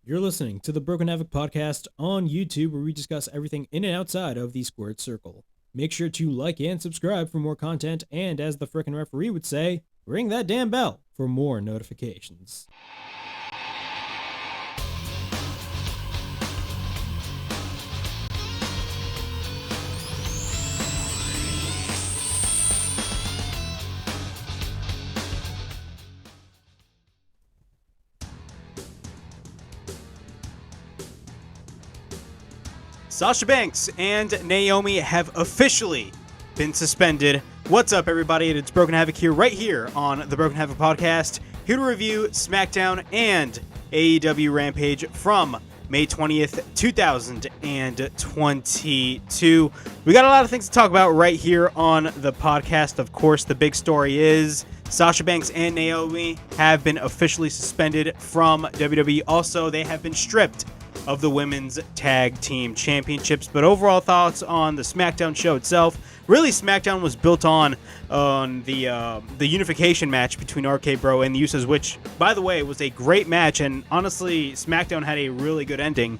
You're listening to the Broken Havoc podcast on YouTube, where we discuss everything in and outside of the squared circle. Make sure to like and subscribe for more content, and as the frickin' referee would say, ring that damn bell for more notifications. Sasha Banks and Naomi have officially been suspended. What's up, everybody? It's Broken Havoc here, right here on the Broken Havoc podcast, here to review SmackDown and AEW Rampage from May 20th, 2022. We got a lot of things to talk about right here on the podcast. Of course, the big story is Sasha Banks and Naomi have been officially suspended from WWE. Also, they have been stripped of the Women's Tag Team Championships. But overall thoughts on the SmackDown show itself. Really, SmackDown was built on the unification match between RK Bro and the Usos, which, by the way, was a great match. And honestly, SmackDown had a really good ending.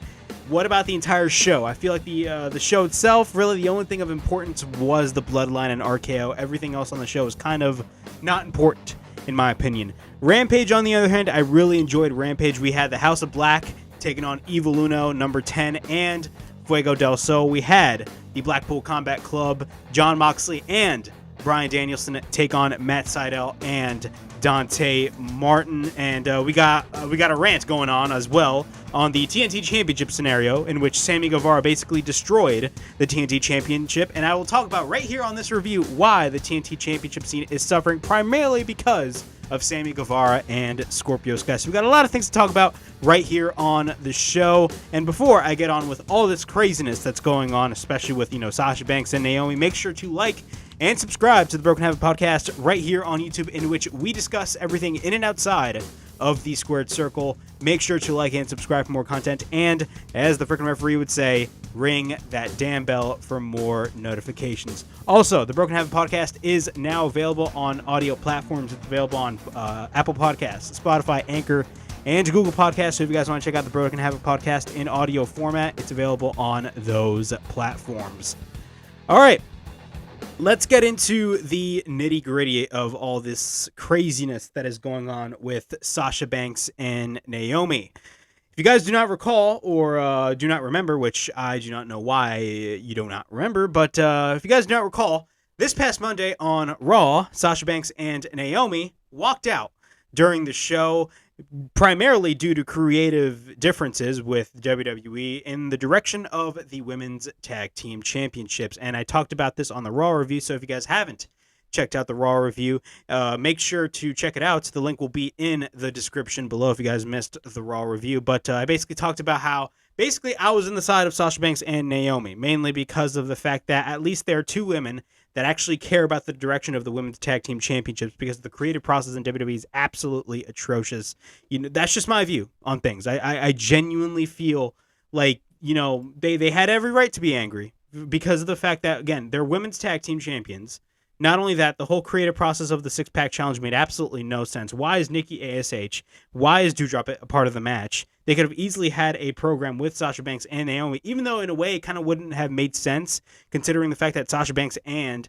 What about the entire show? I feel like the show itself, really the only thing of importance was the Bloodline and RKO. Everything else on the show is kind of not important, in my opinion. Rampage, on the other hand, I really enjoyed Rampage. We had the House of Black taking on Evil Uno, number 10, and Fuego Del Sol. We had the Blackpool Combat Club, John Moxley, and Bryan Danielson take on Matt Sydal and Dante Martin. And we got a rant going on as well on the TNT Championship scenario, in which Sammy Guevara basically destroyed the TNT Championship. And I will talk about right here on this review why the TNT Championship scene is suffering, primarily because of Sammy Guevara and Scorpio. So we got a lot of things to talk about right here on the show. And before I get on with all this craziness that's going on, especially with, Sasha Banks and Naomi, make sure to like and subscribe to the Broken Havoc podcast right here on YouTube, in which we discuss everything in and outside of the squared circle. Make sure to like and subscribe for more content, and as the freaking referee would say, ring that damn bell for more notifications. Also, the Broken Havoc podcast is now available on audio platforms. It's available on Apple Podcasts, Spotify, Anchor, and Google Podcasts. So if you guys want to check out the Broken Havoc podcast in audio format, it's available on those platforms. All right. Let's get into the nitty-gritty of all this craziness that is going on with Sasha Banks and Naomi. If you guys do not recall or do not remember, which I do not know why you do not remember, but if you guys do not recall, this past Monday on Raw, Sasha Banks and Naomi walked out during the show, primarily due to creative differences with WWE in the direction of the Women's Tag Team Championships. And I talked about this on the Raw review, so if you guys haven't checked out the Raw review, make sure to check it out. The link will be in the description below if you guys missed the Raw review. But I basically talked about how I was in the side of Sasha Banks and Naomi, mainly because of the fact that at least there are two women that actually care about the direction of the Women's Tag Team Championships, because the creative process in WWE is absolutely atrocious. That's just my view on things. I genuinely feel like, they had every right to be angry because of the fact that, again, they're Women's Tag Team Champions. Not only that, the whole creative process of the six-pack challenge made absolutely no sense. Why is Nikki ASH? Why is Doudrop a part of the match? They could have easily had a program with Sasha Banks and Naomi, even though in a way it kind of wouldn't have made sense, considering the fact that Doudrop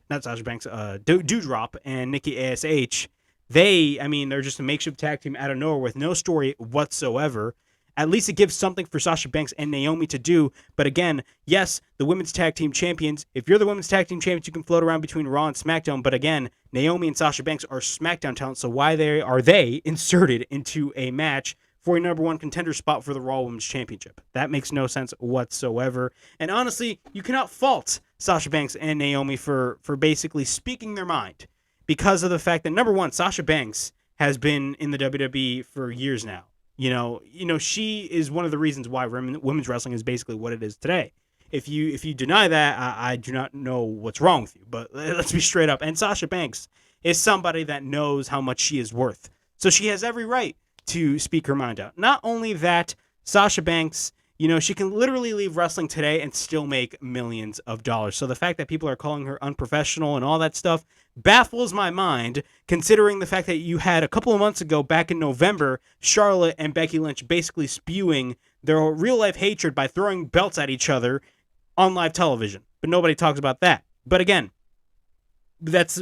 and Nikki ASH, they're just a makeshift tag team out of nowhere with no story whatsoever. At least it gives something for Sasha Banks and Naomi to do. But again, yes, the Women's Tag Team Champions. If you're the Women's Tag Team Champions, you can float around between Raw and SmackDown. But again, Naomi and Sasha Banks are SmackDown talent. So why are they inserted into a match for a number one contender spot for the Raw Women's Championship? That makes no sense whatsoever. And honestly, you cannot fault Sasha Banks and Naomi for basically speaking their mind, because of the fact that, number one, Sasha Banks has been in the WWE for years now. She is one of the reasons why women's wrestling is basically what it is today. If you deny that, I do not know what's wrong with you. But let's be straight up. And Sasha Banks is somebody that knows how much she is worth. So she has every right to speak her mind out. Not only that, Sasha Banks You know, she can literally leave wrestling today and still make millions of dollars. So the fact that people are calling her unprofessional and all that stuff baffles my mind, considering the fact that you had a couple of months ago, back in November, Charlotte and Becky Lynch basically spewing their real-life hatred by throwing belts at each other on live television. But nobody talks about that. But again, that's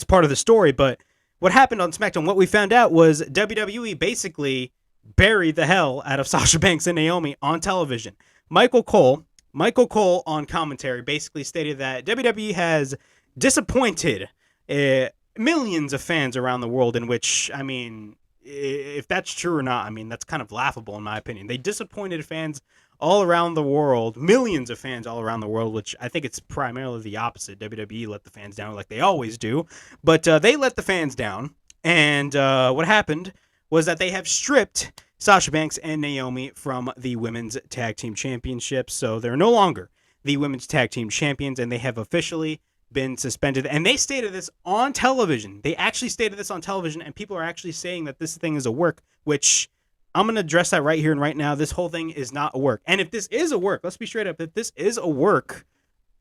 part of the story. But what happened on SmackDown, what we found out was WWE basically buried the hell out of Sasha Banks and Naomi on television. Michael Cole on commentary basically stated that WWE has disappointed millions of fans around the world, in which, I mean, if that's true or not, I mean, that's kind of laughable in my opinion. They disappointed fans all around the world, millions of fans all around the world, which I think it's primarily the opposite. WWE let the fans down like they always do, but they let the fans down, and what happened was that they have stripped Sasha Banks and Naomi from the Women's Tag Team Championships, so they're no longer the Women's Tag Team Champions, and they have officially been suspended. And they stated this on television. They actually stated this on television, and people are actually saying that this thing is a work, which I'm going to address that right here and right now. This whole thing is not a work. And if this is a work, let's be straight up, if this is a work,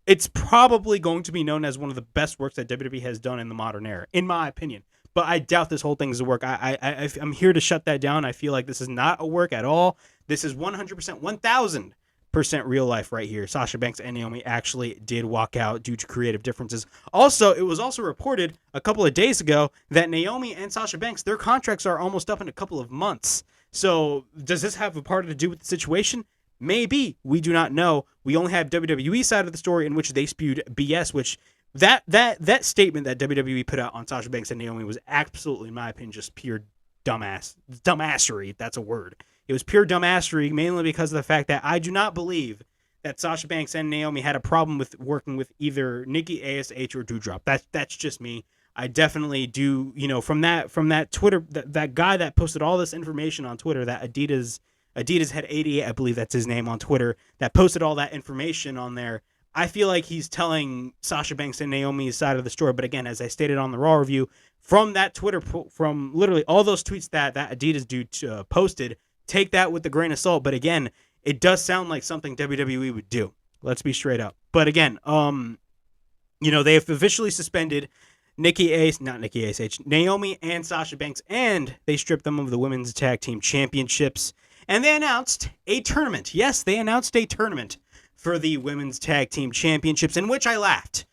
it's probably going to be known as one of the best works that WWE has done in the modern era, in my opinion. But I doubt this whole thing is a work. I'm here to shut that down. I feel like this is not a work at all. This is 100%, 1,000% real life right here. Sasha Banks and Naomi actually did walk out due to creative differences. Also, it was also reported a couple of days ago that Naomi and Sasha Banks, their contracts are almost up in a couple of months. So does this have a part to do with the situation? Maybe. We do not know. We only have WWE side of the story, in which they spewed BS, which that statement that WWE put out on Sasha Banks and Naomi was absolutely, in my opinion, just pure dumbassery, if that's a word. It was pure dumbassery, mainly because of the fact that I do not believe that Sasha Banks and Naomi had a problem with working with either Nikki ASH or Doudrop. That's just me. I definitely do, you know, from that Twitter, that guy that posted all this information on Twitter, that Adidas Head 88, I believe that's his name on Twitter, that posted all that information on there. I feel like he's telling Sasha Banks and Naomi's side of the story. But again, as I stated on the Raw review, from that Twitter, from literally all those tweets that Adidas dude posted, take that with a grain of salt. But again, it does sound like something WWE would do. Let's be straight up. But again, you know, they have officially suspended Naomi and Sasha Banks, and they stripped them of the Women's Tag Team Championships. And they announced a tournament. Yes, they announced a tournament for the Women's Tag Team Championships, in which I laughed.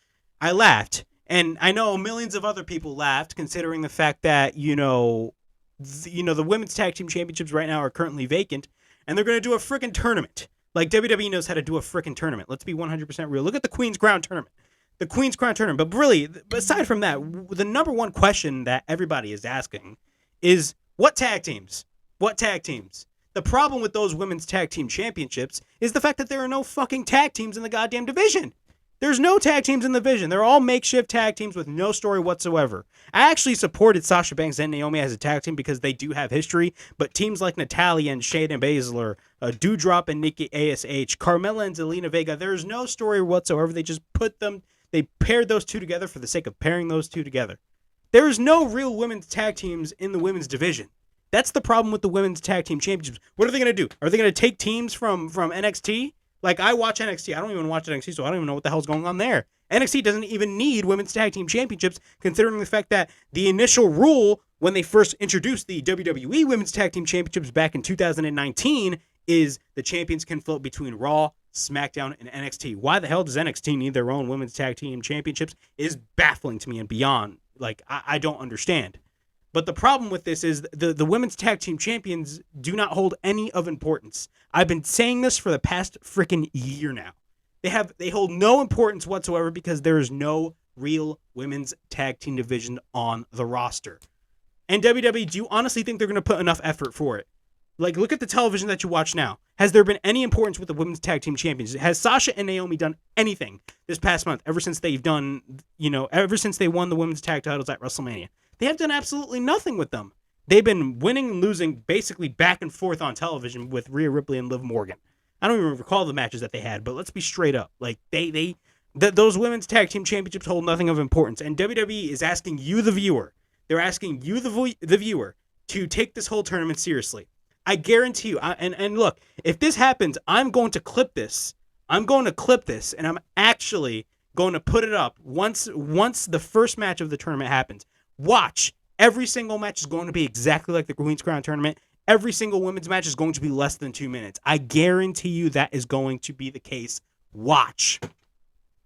And I know millions of other people laughed, considering the fact that, the Women's Tag Team Championships right now are currently vacant, and they're going to do a freaking tournament. Like, WWE knows how to do a freaking tournament. Let's be 100% real. Look at the Queen's Crown Tournament. But really, aside from that, the number one question that everybody is asking is, what tag teams? The problem with those Women's Tag Team Championships is the fact that there are no fucking tag teams in the goddamn division. There's no tag teams in the division. They're all makeshift tag teams with no story whatsoever. I actually supported Sasha Banks and Naomi as a tag team because they do have history, but teams like Natalya and Shayna Baszler, Doudrop and Nikki ASH, Carmella and Zelina Vega, there's no story whatsoever. They just they paired those two together for the sake of pairing those two together. There is no real women's tag teams in the women's division. That's the problem with the Women's Tag Team Championships. What are they going to do? Are they going to take teams from NXT? Like, I watch NXT. I don't even watch NXT, so I don't even know what the hell's going on there. NXT doesn't even need Women's Tag Team Championships, considering the fact that the initial rule when they first introduced the WWE Women's Tag Team Championships back in 2019 is the champions can float between Raw, SmackDown, and NXT. Why the hell does NXT need their own Women's Tag Team Championships is baffling to me and beyond. Like, I don't understand. But the problem with this is the Women's Tag Team Champions do not hold any of importance. I've been saying this for the past freaking year now. They hold no importance whatsoever because there is no real Women's Tag Team division on the roster. And WWE, do you honestly think they're going to put enough effort for it? Like, look at the television that you watch now. Has there been any importance with the Women's Tag Team Champions? Has Sasha and Naomi done anything this past month ever since they've done, ever since they won the Women's Tag titles at WrestleMania? They have done absolutely nothing with them. They've been winning and losing basically back and forth on television with Rhea Ripley and Liv Morgan. I don't even recall the matches that they had, but let's be straight up. Like, those Women's Tag Team Championships hold nothing of importance, and WWE is asking you, the viewer, they're asking you, the viewer, to take this whole tournament seriously. I guarantee you. And look, if this happens, I'm going to clip this. I'm going to clip this, and I'm actually going to put it up once the first match of the tournament happens. Watch. Every single match is going to be exactly like the Queen's Crown tournament. Every single women's match is going to be less than 2 minutes. I guarantee you that is going to be the case. Watch.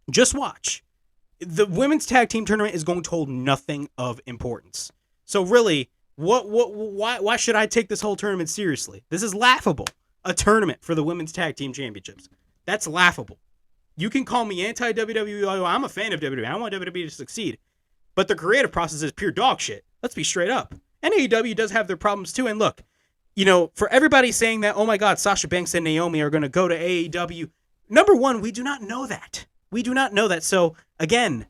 Just watch. The women's tag team tournament is going to hold nothing of importance. So really, why should I take this whole tournament seriously? This is laughable. A tournament for the women's tag team championships. That's laughable. You can call me anti-WWE. I'm a fan of WWE. I want WWE to succeed. But the creative process is pure dog shit. Let's be straight up. And AEW does have their problems too. And look, for everybody saying that, oh my God, Sasha Banks and Naomi are going to go to AEW. Number one, we do not know that. We do not know that. So again,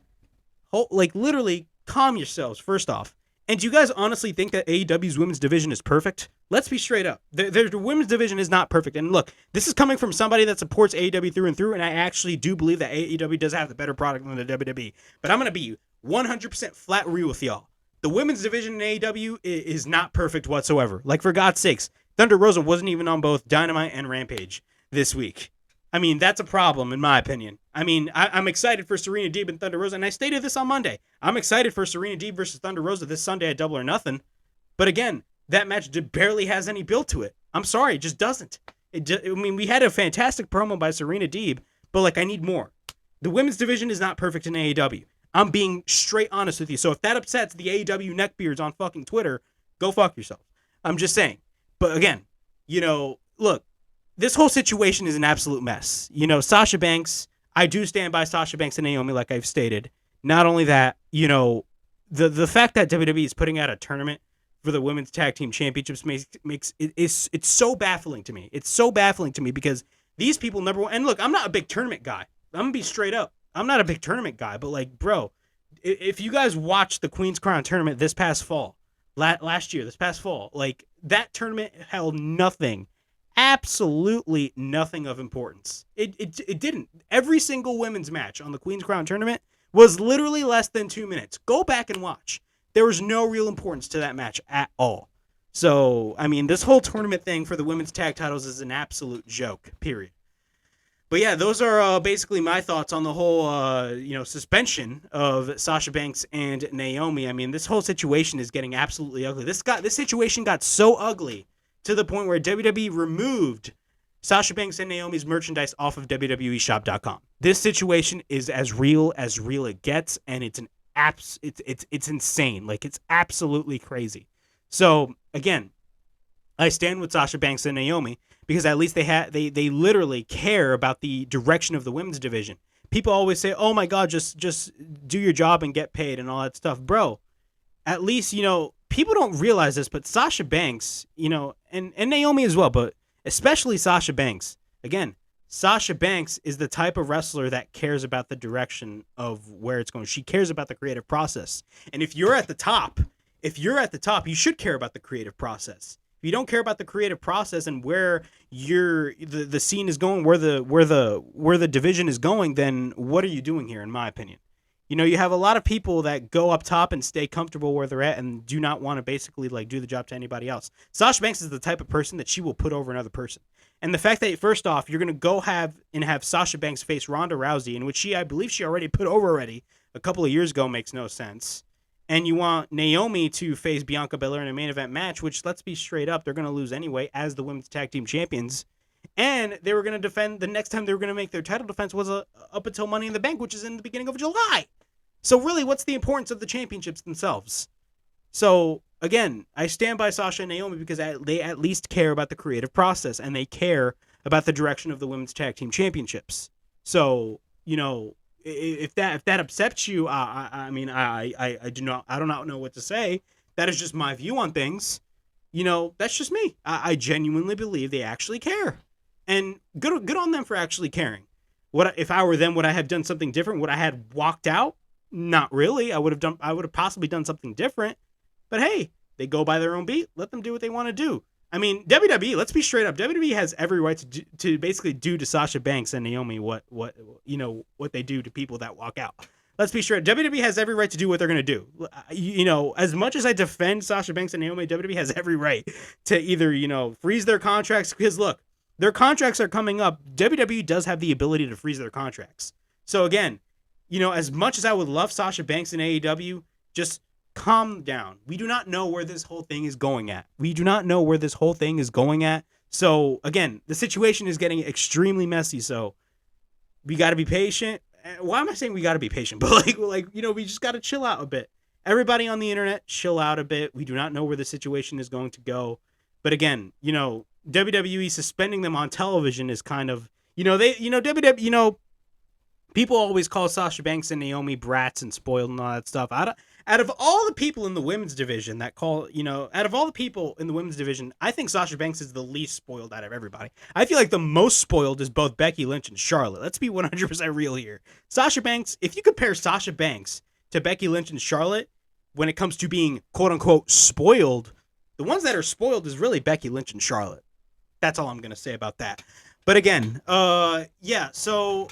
literally calm yourselves first off. And do you guys honestly think that AEW's women's division is perfect? Let's be straight up. The women's division is not perfect. And look, this is coming from somebody that supports AEW through and through, and I actually do believe that AEW does have the better product than the WWE. But I'm going to be 100% flat real with y'all. The women's division in AEW is not perfect whatsoever. Like, for God's sakes, Thunder Rosa wasn't even on both Dynamite and Rampage this week. I mean, that's a problem, in my opinion. I mean, I'm excited for Serena Deeb and Thunder Rosa, and I stated this on Monday. I'm excited for Serena Deeb versus Thunder Rosa this Sunday at Double or Nothing. But again, that match barely has any build to it. I'm sorry, it just doesn't. We had a fantastic promo by Serena Deeb, but, I need more. The women's division is not perfect in AEW. I'm being straight honest with you. So if that upsets the AEW neckbeards on fucking Twitter, go fuck yourself. I'm just saying. But again, look, this whole situation is an absolute mess. Sasha Banks, I do stand by Sasha Banks and Naomi, like I've stated. Not only that, the fact that WWE is putting out a tournament for the women's tag team championships makes it's so baffling to me. It's so baffling to me because these people, number one, and look, I'm not a big tournament guy. I'm gonna be straight up. I'm not a big tournament guy, but bro, if you guys watched the Queen's Crown tournament this past fall, last year, this past fall, that tournament held nothing. Absolutely nothing of importance. It didn't. Every single women's match on the Queen's Crown tournament was literally less than 2 minutes. Go back and watch. There was no real importance to that match at all. So, this whole tournament thing for the women's tag titles is an absolute joke, period. But yeah, those are basically my thoughts on the whole, suspension of Sasha Banks and Naomi. This whole situation is getting absolutely ugly. This situation got so ugly to the point where WWE removed Sasha Banks and Naomi's merchandise off of WWEshop.com. This situation is as real it gets, and it's insane. It's absolutely crazy. So again, I stand with Sasha Banks and Naomi because at least they literally care about the direction of the women's division. People always say, "Oh my God, just do your job and get paid and all that stuff." Bro, at least, people don't realize this, but Sasha Banks, and Naomi as well, but especially Sasha Banks. Again, Sasha Banks is the type of wrestler that cares about the direction of where it's going. She cares about the creative process. And if you're at the top, you should care about the creative process. If you don't care about the creative process and where the scene is going, where the division is going, then what are you doing here, in my opinion? You have a lot of people that go up top and stay comfortable where they're at and do not want to basically do the job to anybody else. Sasha Banks is the type of person that she will put over another person. And the fact that, first off, you're going to go have Sasha Banks face Ronda Rousey, in which I believe she already put over a couple of years ago, makes no sense. And you want Naomi to face Bianca Belair in a main event match, which, let's be straight up, they're going to lose anyway as the women's tag team champions. And they were going to defend, the next time they were going to make their title defense was up until Money in the Bank, which is in the beginning of July. So really, what's the importance of the championships themselves? So again, I stand by Sasha and Naomi because they at least care about the creative process and they care about the direction of the women's tag team championships. So, if that upsets you, I do not know what to say. That is just my view on things. That's just me. I genuinely believe they actually care, and good on them for actually caring. If I were them, would I have done something different? Would I have walked out? Not really. I would have possibly done something different. But hey, they go by their own beat. Let them do what they want to do. WWE, let's be straight up. WWE has every right to basically do to Sasha Banks and Naomi what they do to people that walk out. let's be straight. WWE has every right to do what they're going to do. You know, as much as I defend Sasha Banks and Naomi, WWE has every right to either, you know, freeze their contracts. Because look, their contracts are coming up. WWE does have the ability to freeze their contracts. So again, you know, as much as I would love Sasha Banks and AEW, just calm down. We do not know where this whole thing is going at. So again, the situation is getting extremely messy. So we got to be patient. Why am I saying we got to be patient? But like, you know, we just got to chill out a bit. Everybody on the internet, chill out a bit. We do not know where the situation is going to go. But again, you know, WWE suspending them on television is kind of, you know, WWE, you know, people always call Sasha Banks and Naomi brats and spoiled and all that stuff. Out of all the people in the women's division I think Sasha Banks is the least spoiled out of everybody. I feel like the most spoiled is both Becky Lynch and Charlotte. Let's be 100% real here. Sasha Banks, if you compare Sasha Banks to Becky Lynch and Charlotte, when it comes to being quote unquote spoiled, the ones that are spoiled is really Becky Lynch and Charlotte. That's all I'm going to say about that. But again, yeah, so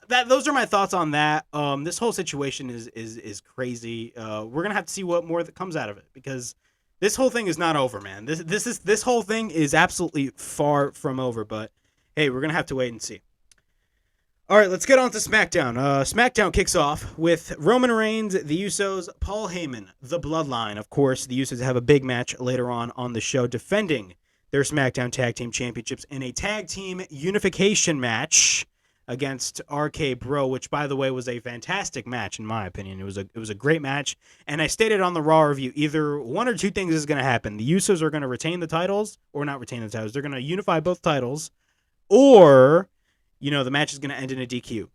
those are my thoughts on that. This whole situation is crazy. We're gonna have to see what more that comes out of it, because this whole thing is not over, man. This whole thing is absolutely far from over. But hey, we're gonna have to wait and see. All right, let's get on to SmackDown. SmackDown kicks off with Roman Reigns, the Usos, Paul Heyman, the Bloodline. Of course, the Usos have a big match later on the show, defending their SmackDown Tag Team Championships in a tag team unification match against RK Bro, which, by the way, was a fantastic match in my opinion. It was a great match, and I stated on the Raw review, either one or two things is going to happen. The Usos are going to retain the titles, or not retain the titles. They're going to unify both titles, or, you know, the match is going to end in a DQ.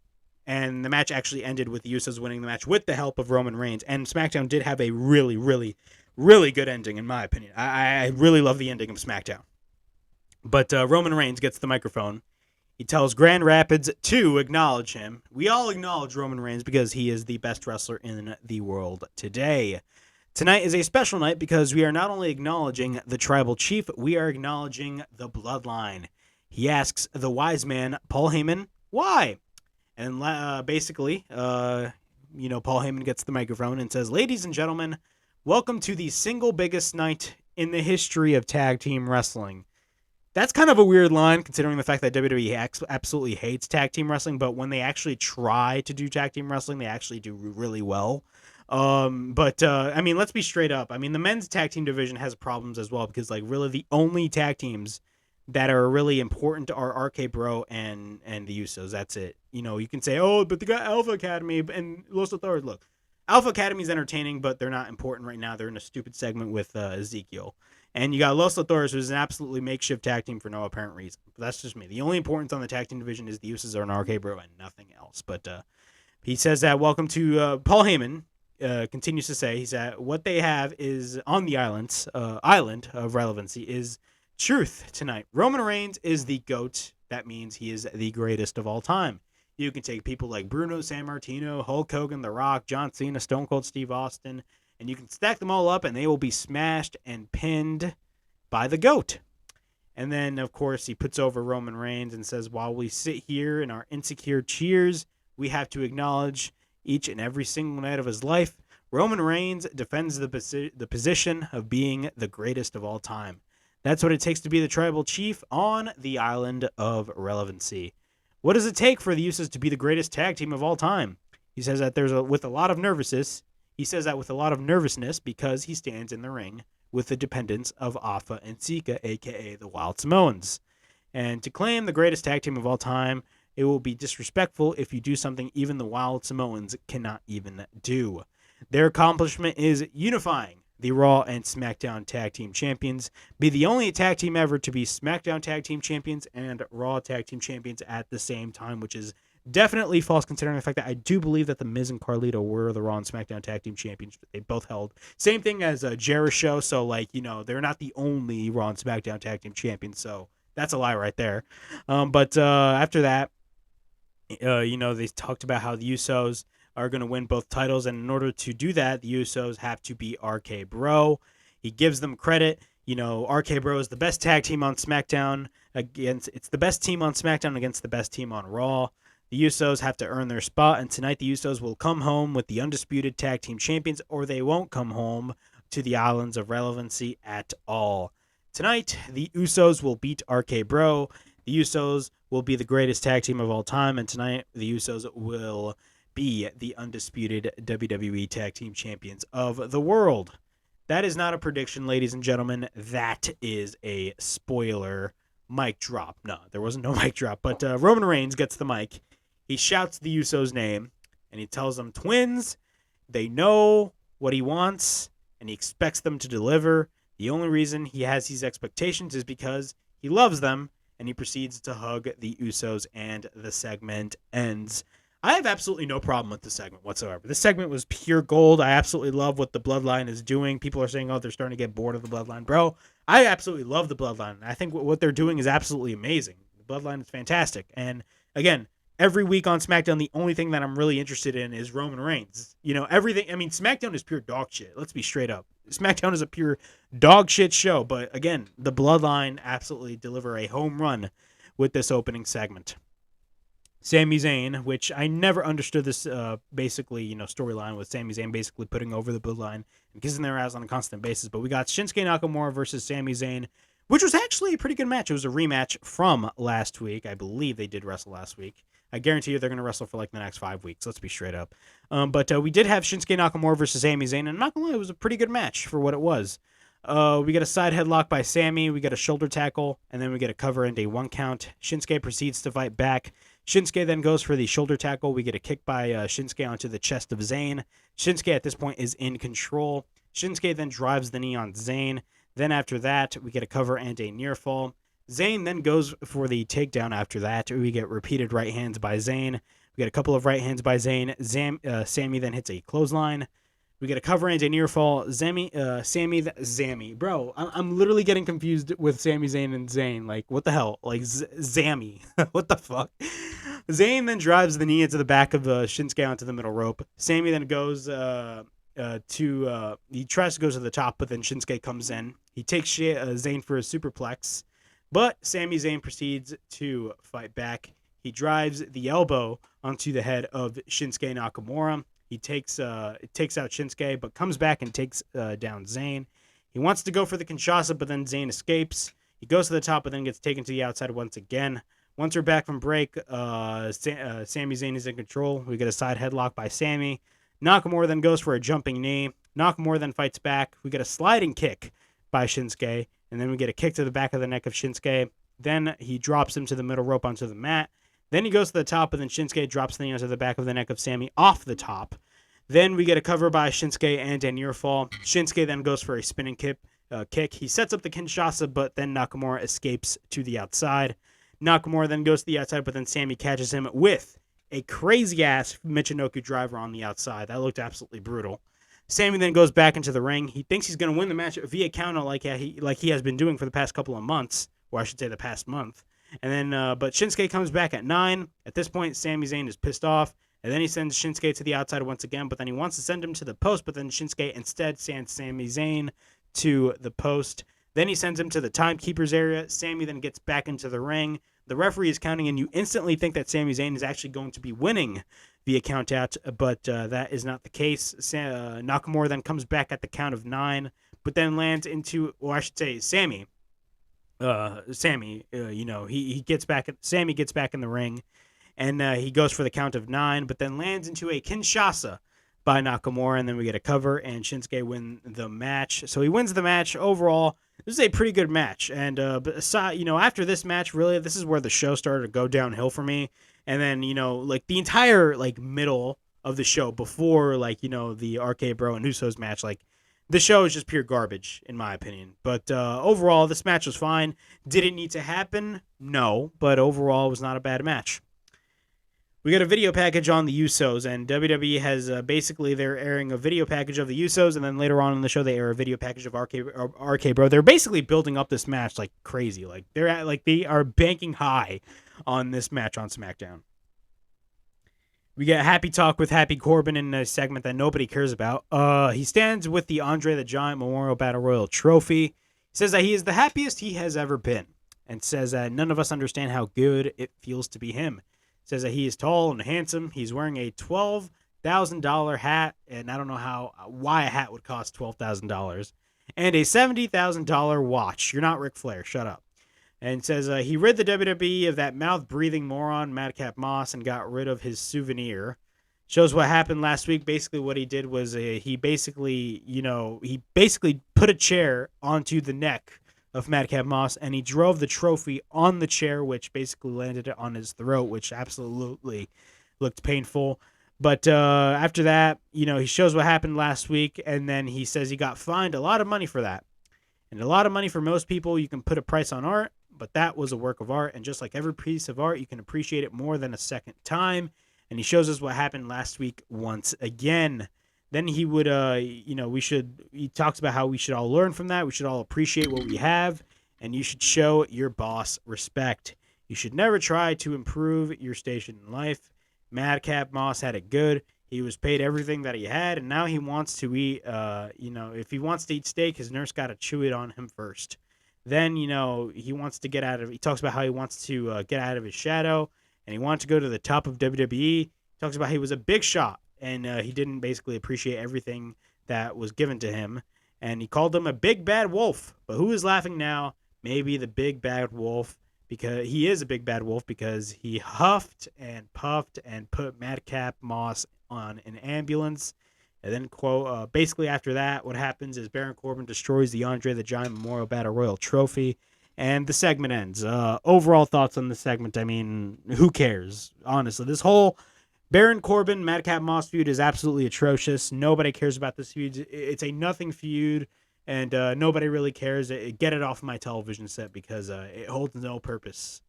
And the match actually ended with the Usos winning the match with the help of Roman Reigns. And SmackDown did have a really, really, really good ending, in my opinion. I really love the ending of SmackDown. But Roman Reigns gets the microphone. He tells Grand Rapids to acknowledge him. We all acknowledge Roman Reigns because he is the best wrestler in the world today. Tonight is a special night because we are not only acknowledging the tribal chief, we are acknowledging the Bloodline. He asks the wise man, Paul Heyman, why? And basically, Paul Heyman gets the microphone and says, ladies and gentlemen, welcome to the single biggest night in the history of tag team wrestling. That's kind of a weird line, considering the fact that WWE absolutely hates tag team wrestling, but when they actually try to do tag team wrestling, they actually do really well. I mean, let's be straight up. I mean, the men's tag team division has problems as well, because, like, really the only tag teams that are really important are RK Bro and the Usos. That's it. You know, you can say, oh, but they got Alpha Academy and Los Authorities. Look, Alpha Academy is entertaining, but they're not important right now. They're in a stupid segment with Ezekiel. And you got Los Authorities, who's an absolutely makeshift tag team for no apparent reason. But that's just me. The only importance on the tag team division is the Usos are an RK Bro and nothing else. But he says that welcome to Paul Heyman. Continues to say, he said, what they have is on the island of relevancy is truth tonight. Roman Reigns is the GOAT. That means he is the greatest of all time. You can take people like Bruno Sammartino, Hulk Hogan, The Rock, John Cena, Stone Cold Steve Austin, and you can stack them all up and they will be smashed and pinned by the GOAT. And then, of course, he puts over Roman Reigns and says, while we sit here in our insecure cheers, we have to acknowledge each and every single night of his life, Roman Reigns defends the position of being the greatest of all time. That's what it takes to be the tribal chief on the island of relevancy. What does it take for the Usos to be the greatest tag team of all time? He says that with a lot of nervousness because he stands in the ring with the dependents of Alpha and Sika, a.k.a. the Wild Samoans. And to claim the greatest tag team of all time, it will be disrespectful if you do something even the Wild Samoans cannot even do. Their accomplishment is unifying the Raw and SmackDown Tag Team Champions, be the only tag team ever to be SmackDown Tag Team Champions and Raw Tag Team Champions at the same time, which is definitely false considering the fact that I do believe that The Miz and Carlito were the Raw and SmackDown Tag Team Champions. They both held. Same thing as Jericho, so, like, you know, they're not the only Raw and SmackDown Tag Team Champions, so that's a lie right there. But after that, they talked about how the Usos are going to win both titles, and in order to do that, the Usos have to be RK Bro. He gives them credit. You know, RK Bro is the best tag team on SmackDown it's the best team on SmackDown against the best team on Raw. The Usos have to earn their spot, and tonight the Usos will come home with the undisputed tag team champions, or they won't come home to the islands of relevancy at all. Tonight, the Usos will beat RK Bro. The Usos will be the greatest tag team of all time, and tonight the Usos will be the undisputed WWE Tag Team Champions of the world. That is not a prediction, ladies and gentlemen. That is a spoiler mic drop. No, there wasn't no mic drop, but Roman Reigns gets the mic. He shouts the Usos' name, and he tells them twins. They know what he wants, and he expects them to deliver. The only reason he has these expectations is because he loves them, and he proceeds to hug the Usos, and the segment ends. I have absolutely no problem with the segment whatsoever. This segment was pure gold. I absolutely love what the Bloodline is doing. People are saying, oh, they're starting to get bored of the Bloodline. Bro, I absolutely love the Bloodline. I think what they're doing is absolutely amazing. The Bloodline is fantastic. And again, every week on SmackDown, the only thing that I'm really interested in is Roman Reigns. You know, everything. I mean, SmackDown is pure dog shit. Let's be straight up. SmackDown is a pure dog shit show. But again, the Bloodline absolutely deliver a home run with this opening segment. Sami Zayn, which I never understood this basically, storyline with Sami Zayn basically putting over the Bloodline and kissing their ass on a constant basis. But we got Shinsuke Nakamura versus Sami Zayn, which was actually a pretty good match. It was a rematch from last week. I believe they did wrestle last week. I guarantee you they're going to wrestle for like the next 5 weeks. Let's be straight up. But we did have Shinsuke Nakamura versus Sami Zayn, and I'm not going to lie, it was a pretty good match for what it was. We get a side headlock by Sami, we get a shoulder tackle, and then we get a cover and a 1 count. Shinsuke proceeds to fight back. Shinsuke then goes for the shoulder tackle. We get a kick by Shinsuke onto the chest of Zayn. Shinsuke at this point is in control. Shinsuke then drives the knee on Zayn. Then after that, we get a cover and a near fall. Zayn then goes for the takedown after that. We get repeated right hands by Zayn. We get a couple of right hands by Zayn. Sami then hits a clothesline. We get a cover and a near fall. Sami. Bro, I'm literally getting confused with Sami Zayn and Zayn. Like, what the hell? Like, Zammy. What the fuck? Zayn then drives the knee into the back of Shinsuke onto the middle rope. Sami then goes he tries to go to the top, but then Shinsuke comes in. He takes Zayn for a superplex, but Sami Zayn proceeds to fight back. He drives the elbow onto the head of Shinsuke Nakamura. He takes out Shinsuke, but comes back and takes down Zayn. He wants to go for the Kinshasa, but then Zayn escapes. He goes to the top, but then gets taken to the outside once again. Once we're back from break, Sami Zayn is in control. We get a side headlock by Sami. Nakamura then goes for a jumping knee. Nakamura then fights back. We get a sliding kick by Shinsuke, and then we get a kick to the back of the neck of Shinsuke. Then he drops him to the middle rope onto the mat. Then he goes to the top, and then Shinsuke drops the knee onto the back of the neck of Sami off the top. Then we get a cover by Shinsuke and a near fall. Shinsuke then goes for a spinning kick. He sets up the Kinshasa, but then Nakamura escapes to the outside. Nakamura then goes to the outside, but then Sami catches him with a crazy-ass Michinoku driver on the outside. That looked absolutely brutal. Sami then goes back into the ring. He thinks he's going to win the match via counter like he has been doing for the past couple of months, or I should say the past month. And then, but Shinsuke comes back at 9. At this point, Sami Zayn is pissed off. And then he sends Shinsuke to the outside once again, but then he wants to send him to the post, but then Shinsuke instead sends Sami Zayn to the post. Then he sends him to the timekeeper's area. Sami then gets back into the ring. The referee is counting, and you instantly think that Sami Zayn is actually going to be winning via count out, but that is not the case. Nakamura then comes back at the count of 9, but then lands into, or I should say, Sami, he gets back. Sami gets back in the ring, and he goes for the count of 9, but then lands into a Kinshasa by Nakamura, and then we get a cover, and Shinsuke win the match. So he wins the match. Overall, this is a pretty good match, and but aside, after this match, really, this is where the show started to go downhill for me. And then like the entire middle of the show before the RK Bro and Usos match, the show is just pure garbage in my opinion. But overall, this match was fine. Did it need to happen? No, but overall, it was not a bad match. We got a video package on the Usos, and WWE has basically they're airing a video package of the Usos, and then later on in the show they air a video package of RK Bro. They're basically building up this match like crazy. They are banking high on this match on SmackDown. We get Happy Talk with Happy Corbin in a segment that nobody cares about. He stands with the Andre the Giant Memorial Battle Royal Trophy. He says that he is the happiest he has ever been, and says that none of us understand how good it feels to be him. Says that he is tall and handsome. He's wearing a $12,000 hat, and I don't know why a hat would cost $12,000, and a $70,000 watch. You're not Ric Flair. Shut up. And says he rid the WWE of that mouth-breathing moron, Madcap Moss, and got rid of his souvenir. Shows what happened last week. Basically, what he did was he basically put a chair onto the neck of Madcap Moss, and he drove the trophy on the chair, which basically landed it on his throat, which absolutely looked painful. But after that, he shows what happened last week, and then he says he got fined a lot of money for that. And a lot of money for most people, you can put a price on art, but that was a work of art, and just like every piece of art, you can appreciate it more than a second time. And he shows us what happened last week once again. Then he would, he talks about how we should all learn from that. We should all appreciate what we have, and you should show your boss respect. You should never try to improve your station in life. Madcap Moss had it good. He was paid everything that he had, and now he wants to eat, if he wants to eat steak, his nurse got to chew it on him first. Then, he wants to he talks about how he wants to get out of his shadow, and he wanted to go to the top of WWE. He talks about he was a big shot, and he didn't basically appreciate everything that was given to him. And he called him a big bad wolf. But who is laughing now? Maybe the big bad wolf, because he is a big bad wolf because he huffed and puffed and put Madcap Moss on an ambulance. And then, basically after that, what happens is Baron Corbin destroys the Andre the Giant Memorial Battle Royal trophy, and the segment ends. Overall thoughts on the segment, I mean, who cares? Honestly, this whole Baron Corbin, Madcap Moss feud is absolutely atrocious. Nobody cares about this feud. It's a nothing feud, and nobody really cares. Get it off my television set because it holds no purpose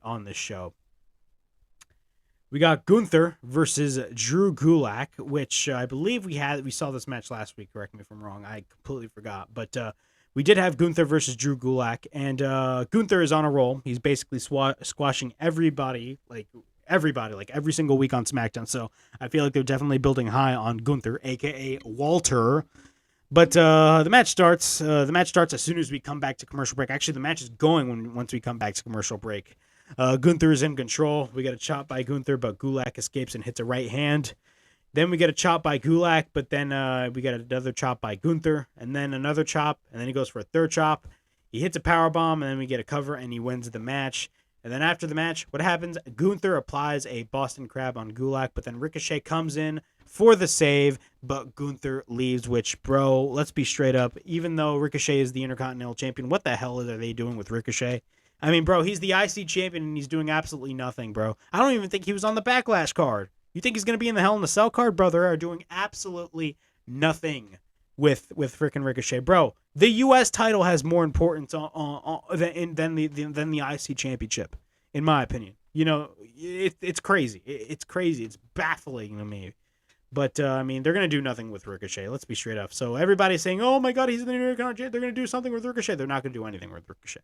on this show. We got Gunther versus Drew Gulak, which I believe we saw this match last week. Correct me if I'm wrong. I completely forgot. But we did have Gunther versus Drew Gulak, and Gunther is on a roll. He's basically squashing everybody every single week on SmackDown. So I feel like they're definitely building high on Gunther, a.k.a. Walter. But the match starts. The match starts as soon as we come back to commercial break. Actually, the match is going once we come back to commercial break. Gunther is in control. We get a chop by Gunther, but Gulak escapes and hits a right hand. Then we get a chop by Gulak, but then we get another chop by Gunther, and then another chop, and then he goes for a third chop. He hits a powerbomb, and then we get a cover, and he wins the match. And then after the match, what happens? Gunther applies a Boston Crab on Gulak, but then Ricochet comes in for the save, but Gunther leaves, which, bro, let's be straight up. Even though Ricochet is the Intercontinental Champion, what the hell are they doing with Ricochet? I mean, bro, he's the IC champion, and he's doing absolutely nothing, bro. I don't even think he was on the Backlash card. You think he's going to be in the Hell in a Cell card? Bro, they are doing absolutely nothing with freaking Ricochet. Bro, the U.S. title has more importance than the IC championship, in my opinion. It's crazy. It's crazy. It's baffling to me. But, I mean, they're going to do nothing with Ricochet. Let's be straight up. So everybody's saying, oh, my God, he's in the Intercontinental Champion. They're going to do something with Ricochet. They're not going to do anything with Ricochet.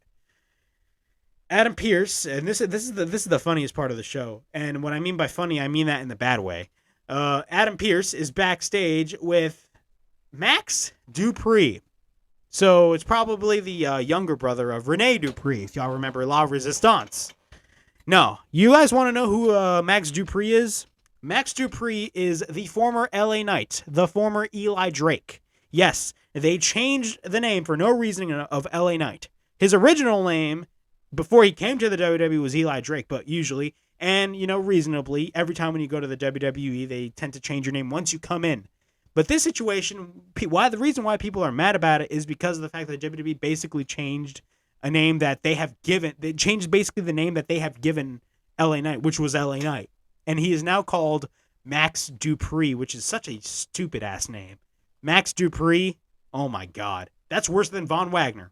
Adam Pearce, and this is the funniest part of the show, and what I mean by funny, I mean that in the bad way. Adam Pearce is backstage with Max Dupree, so it's probably the younger brother of Rene Dupree, if y'all remember La Resistance. No, you guys want to know who Max Dupree is? Max Dupree is the former LA Knight, the former Eli Drake. Yes, they changed the name for no reason of LA Knight. His original name before he came to the WWE was Eli Drake, but usually, and, reasonably, every time when you go to the WWE, they tend to change your name once you come in. But this situation, the reason why people are mad about it is because of the fact that WWE basically changed a name that they have given. They changed basically the name that they have given LA Knight, which was LA Knight. And he is now called Max Dupree, which is such a stupid-ass name. Max Dupree, oh my God. That's worse than Von Wagner.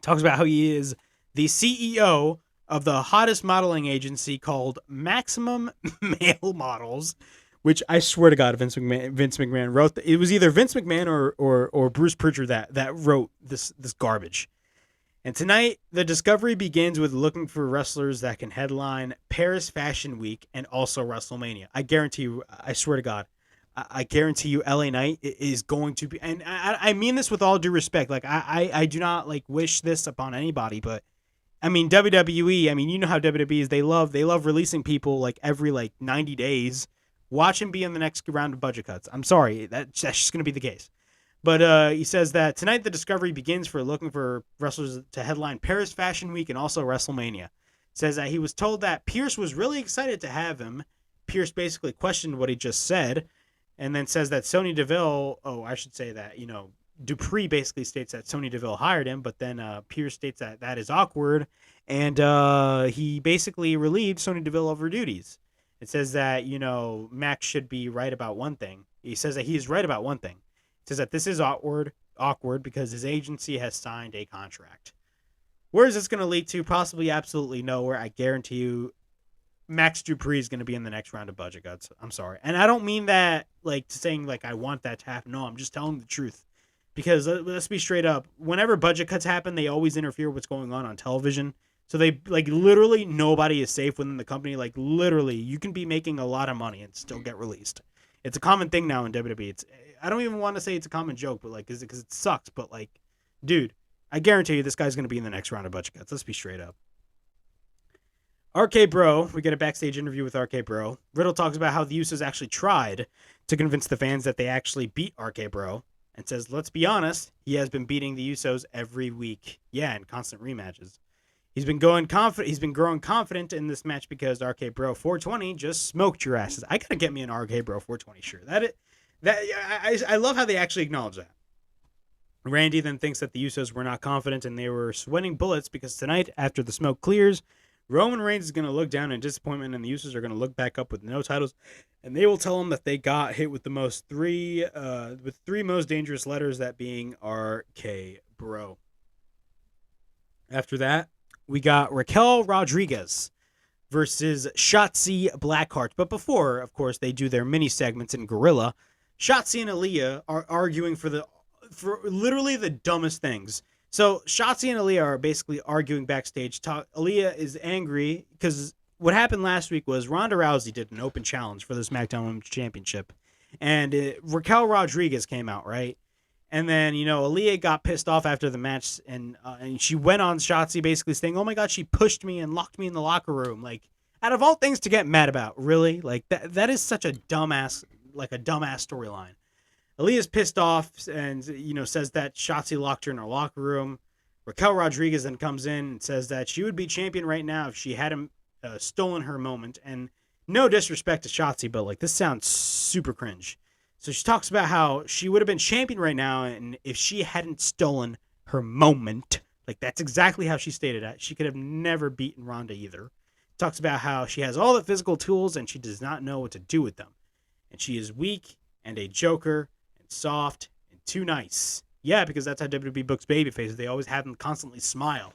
Talks about how he is the CEO of the hottest modeling agency called Maximum Male Models, which I swear to God, Vince McMahon wrote. It was either Vince McMahon or Bruce Pritchard that wrote this garbage. And tonight, the discovery begins with looking for wrestlers that can headline Paris Fashion Week and also WrestleMania. I guarantee you, I swear to God, I guarantee you LA Knight is going to be, and I mean this with all due respect. Like, I do not wish this upon anybody, but I mean, WWE, I mean, you know how WWE is. They love releasing people like every like 90 days. Watch him be in the next round of budget cuts. I'm sorry, that's just going to be the case. But he says that tonight the discovery begins for looking for wrestlers to headline Paris Fashion Week and also WrestleMania. Says that he was told that Pierce was really excited to have him. Pierce basically questioned what he just said, and then says that Sonya Deville, Dupree basically states that Sonya Deville hired him, but then Pierce states that that is awkward, and he basically relieved Sonya Deville of her duties. It says that, Max should be right about one thing. He says that he is right about one thing. It says that this is awkward because his agency has signed a contract. Where is this going to lead to? Possibly absolutely nowhere. I guarantee you Max Dupree is going to be in the next round of budget cuts. I'm sorry. And I don't mean that like saying like I want that to happen. No, I'm just telling the truth. Because let's be straight up. Whenever budget cuts happen, they always interfere with what's going on television. So they like literally nobody is safe within the company. Like literally you can be making a lot of money and still get released. It's a common thing now in WWE. I don't even want to say it's a common joke, but like because it sucks. But like, dude, I guarantee you this guy's going to be in the next round of budget cuts. Let's be straight up. RK Bro, we get a backstage interview with RK Bro. Riddle talks about how the Usos actually tried to convince the fans that they actually beat RK Bro, and says, let's be honest, he has been beating the Usos every week. Yeah, in constant rematches. He's been growing confident in this match because RK Bro 420 just smoked your asses. I gotta get me an RK Bro 420 shirt. I love how they actually acknowledge that. Randy then thinks that the Usos were not confident and they were sweating bullets because tonight, after the smoke clears, Roman Reigns is going to look down in disappointment, and the Usos are going to look back up with no titles, and they will tell him that they got hit with three most dangerous letters, that being RK Bro. After that, we got Raquel Rodriguez versus Shotzi Blackheart. But before, of course, they do their mini segments in Gorilla, Shotzi and Aaliyah are arguing for literally the dumbest things. So Shotzi and Aaliyah are basically arguing backstage. Aaliyah is angry because what happened last week was Ronda Rousey did an open challenge for the SmackDown Women's Championship. And Raquel Rodriguez came out, right? And then, Aaliyah got pissed off after the match, and she went on Shotzi basically saying, oh my God, she pushed me and locked me in the locker room. Like, out of all things to get mad about, really? Like, that is such a dumbass storyline. Aaliyah's pissed off and, says that Shotzi locked her in her locker room. Raquel Rodriguez then comes in and says that she would be champion right now if she hadn't stolen her moment. And no disrespect to Shotzi, but, like, this sounds super cringe. So she talks about how she would have been champion right now and if she hadn't stolen her moment. Like, that's exactly how she stated it. She could have never beaten Ronda either. Talks about how she has all the physical tools and she does not know what to do with them. And she is weak and a joker, soft, and too nice. Yeah, because that's how WWE books babyfaces. They always have them constantly smile.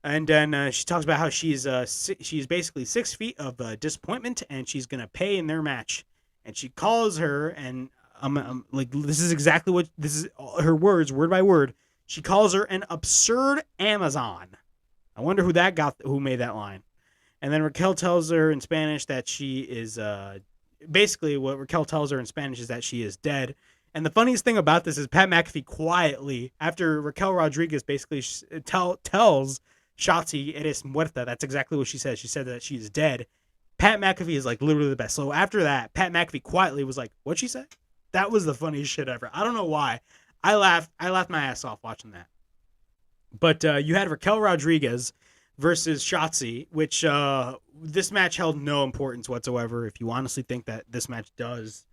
And then she talks about how she's basically 6 feet of disappointment, and she's going to pay in their match. And she calls her, and I'm like, this is her words, word by word. She calls her an absurd Amazon. I wonder who made that line. And then Raquel tells her in Spanish that she is basically what Raquel tells her in Spanish is that she is dead. And the funniest thing about this is Pat McAfee quietly, after Raquel Rodriguez basically tells Shotzi, eres muerta. That's exactly what she says. She said that she is dead. Pat McAfee is like literally the best. So after that, Pat McAfee quietly was like, what'd she say? That was the funniest shit ever. I don't know why. I laughed my ass off watching that. But you had Raquel Rodriguez versus Shotzi, which this match held no importance whatsoever. If you honestly think that this match does,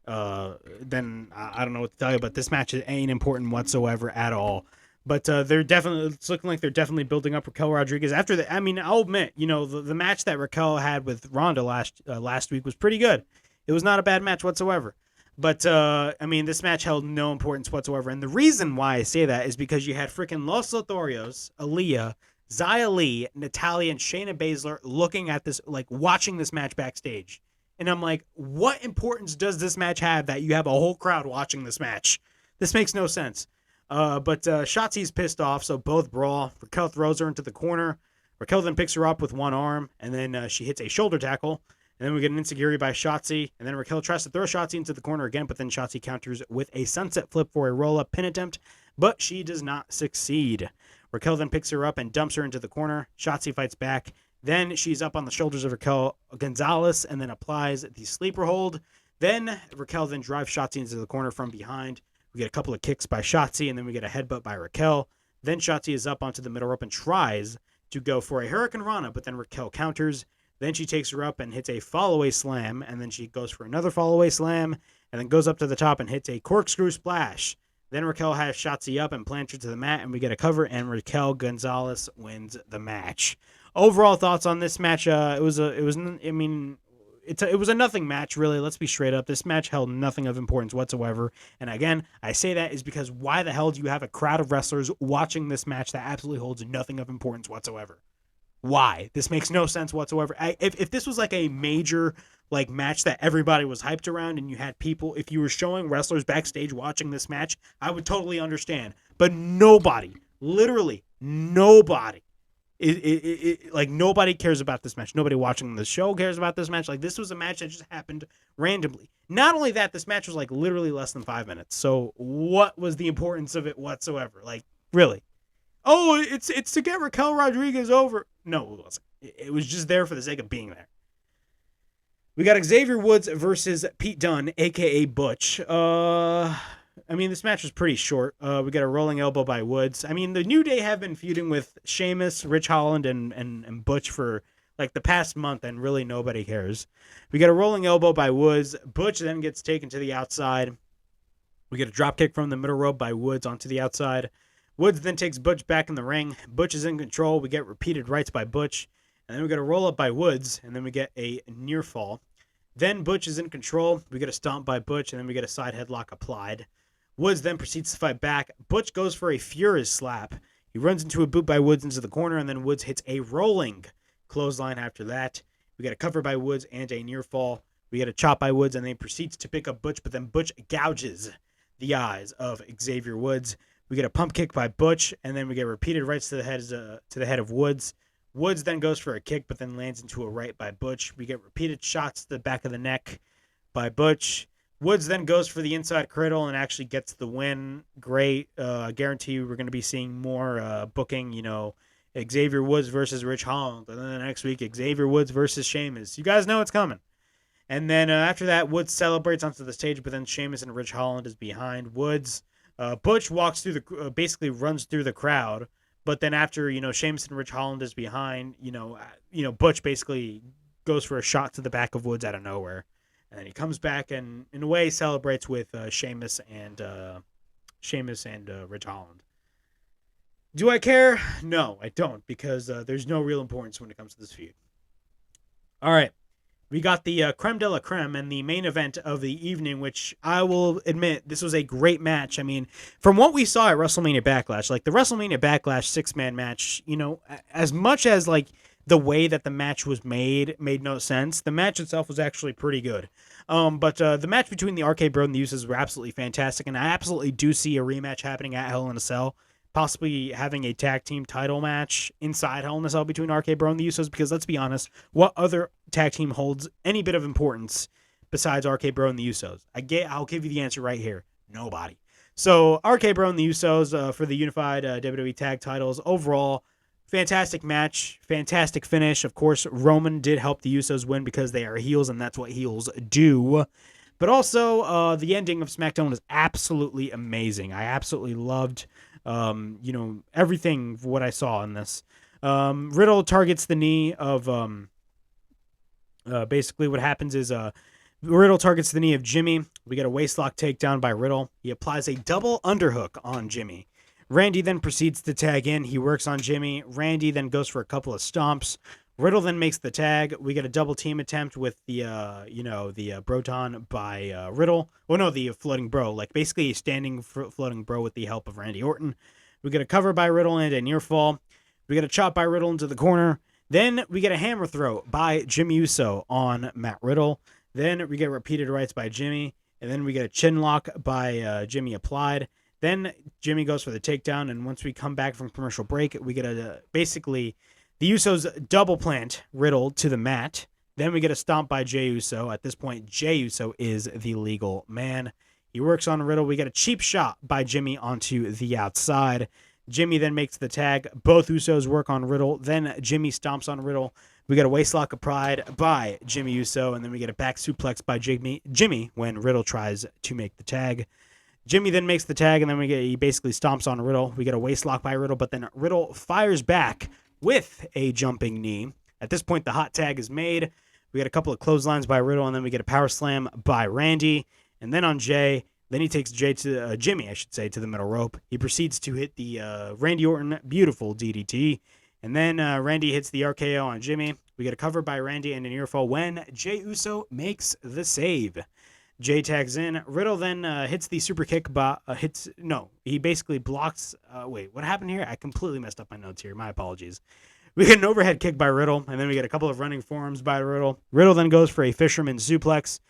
then I don't know what to tell you, but this match ain't important whatsoever at all. But it's looking like they're definitely building up Raquel Rodriguez. After that, I mean, I'll admit, the match that Raquel had with Ronda last week was pretty good. It was not a bad match whatsoever. But, I mean, this match held no importance whatsoever. And the reason why I say that is because you had freaking Los Lotharios, Aaliyah, Xia Li, Natalya, and Shayna Baszler looking at this, like, watching this match backstage. And I'm like, what importance does this match have that you have a whole crowd watching this match? This makes no sense. But Shotzi's pissed off, so both brawl. Raquel throws her into the corner. Raquel then picks her up with one arm, and then she hits a shoulder tackle. And then we get an insecurity by Shotzi, and then Raquel tries to throw Shotzi into the corner again, but then Shotzi counters with a sunset flip for a roll-up pin attempt, but she does not succeed. Raquel then picks her up and dumps her into the corner. Shotzi fights back. Then she's up on the shoulders of Raquel Gonzalez and then applies the sleeper hold. Then Raquel then drives Shotzi into the corner from behind. We get a couple of kicks by Shotzi, and then we get a headbutt by Raquel. Then Shotzi is up onto the middle rope and tries to go for a Hurricane Rana, but then Raquel counters. Then she takes her up and hits a fall-away slam, and then she goes for another fall-away slam, and then goes up to the top and hits a corkscrew splash. Then Raquel has Shotzi up and plants her to the mat, and we get a cover, and Raquel Gonzalez wins the match. Overall thoughts on this match? It was a nothing match, really. Let's be straight up. This match held nothing of importance whatsoever. And again, I say that is because why the hell do you have a crowd of wrestlers watching this match that absolutely holds nothing of importance whatsoever? Why? This makes no sense whatsoever. If this was like a major match that everybody was hyped around and you had people, if you were showing wrestlers backstage watching this match, I would totally understand. But nobody, literally nobody, nobody cares about this match. Nobody watching the show cares about this match. This was a match that just happened randomly. Not only that, this match was literally less than 5 minutes. So what was the importance of it whatsoever? Really? Oh, it's to get Raquel Rodriguez over. No, it wasn't. It was just there for the sake of being there. We got Xavier Woods versus Pete Dunne, a.k.a. Butch. This match was pretty short. We got a rolling elbow by Woods. The New Day have been feuding with Sheamus, Rich Holland, and Butch for the past month, and really nobody cares. We got a rolling elbow by Woods. Butch then gets taken to the outside. We get a drop kick from the middle rope by Woods onto the outside. Woods then takes Butch back in the ring. Butch is in control. We get repeated rights by Butch. And then we get a roll-up by Woods. And then we get a near fall. Then Butch is in control. We get a stomp by Butch. And then we get a side headlock applied. Woods then proceeds to fight back. Butch goes for a Furious slap. He runs into a boot by Woods into the corner. And then Woods hits a rolling clothesline after that. We get a cover by Woods and a near fall. We get a chop by Woods. And then he proceeds to pick up Butch. But then Butch gouges the eyes of Xavier Woods. We get a pump kick by Butch, and then we get repeated rights to the head of Woods. Woods then goes for a kick, but then lands into a right by Butch. We get repeated shots to the back of the neck by Butch. Woods then goes for the inside cradle and actually gets the win. Great. I guarantee you we're going to be seeing more booking, Xavier Woods versus Rich Holland. And then the next week, Xavier Woods versus Sheamus. You guys know it's coming. And then after that, Woods celebrates onto the stage, but then Sheamus and Rich Holland is behind Woods. Butch walks through basically runs through the crowd, but then after, Sheamus and Rich Holland is behind, Butch basically goes for a shot to the back of Woods out of nowhere. And then he comes back and in a way celebrates with Sheamus and Rich Holland. Do I care? No, I don't, because there's no real importance when it comes to this feud. All right. We got the creme de la creme and the main event of the evening, which I will admit, this was a great match. From what we saw at WrestleMania Backlash, the WrestleMania Backlash 6-man match, as much as the way that the match was made no sense, the match itself was actually pretty good. But the match between the RK Bro and the Usos were absolutely fantastic, and I absolutely do see a rematch happening at Hell in a Cell. Possibly having a tag team title match inside Hell in a Cell between RK Bro and the Usos, because let's be honest, what other tag team holds any bit of importance besides RK Bro and the Usos? I'll give you the answer right here. Nobody. So RK Bro and the Usos for the unified WWE tag titles. Overall, fantastic match, fantastic finish. Of course, Roman did help the Usos win because they are heels, and that's what heels do. But also, the ending of SmackDown was absolutely amazing. I absolutely loved everything what I saw in this. Riddle targets the knee of basically what happens is Riddle targets the knee of Jimmy. We get a waistlock takedown by Riddle. He applies a double underhook on Jimmy. Randy then proceeds to tag in. He works on Jimmy. Randy then goes for a couple of stomps. Riddle then makes the tag. We get a double team attempt with the Broton by Riddle. Oh no, the floating bro, basically a standing floating bro with the help of Randy Orton. We get a cover by Riddle and a near fall. We get a chop by Riddle into the corner. Then we get a hammer throw by Jimmy Uso on Matt Riddle. Then we get repeated rights by Jimmy, and then we get a chin lock by Jimmy applied. Then Jimmy goes for the takedown, and once we come back from commercial break, we get basically the Usos double plant Riddle to the mat. Then we get a stomp by Jey Uso. At this point, Jey Uso is the legal man. He works on Riddle. We get a cheap shot by Jimmy onto the outside. Jimmy then makes the tag. Both Usos work on Riddle. Then Jimmy stomps on Riddle. We get a waistlock of pride by Jimmy Uso, and then we get a back suplex by Jimmy when Riddle tries to make the tag. Jimmy then makes the tag, and then he basically stomps on Riddle. We get a waistlock by Riddle, but then Riddle fires back with a jumping knee. At this point, the hot tag is made. We get a couple of clotheslines by Riddle, and then we get a power slam by Randy. And then on Jay, then he takes Jimmy, to the middle rope. He proceeds to hit the Randy Orton beautiful DDT. And then Randy hits the RKO on Jimmy. We get a cover by Randy and a near fall when Jey Uso makes the save. Jay tags in. Riddle then hits the super kick. He basically blocks. Wait, what happened here? I completely messed up my notes here. My apologies. We get an overhead kick by Riddle, and then we get a couple of running forearms by Riddle. Riddle then goes for a fisherman suplex.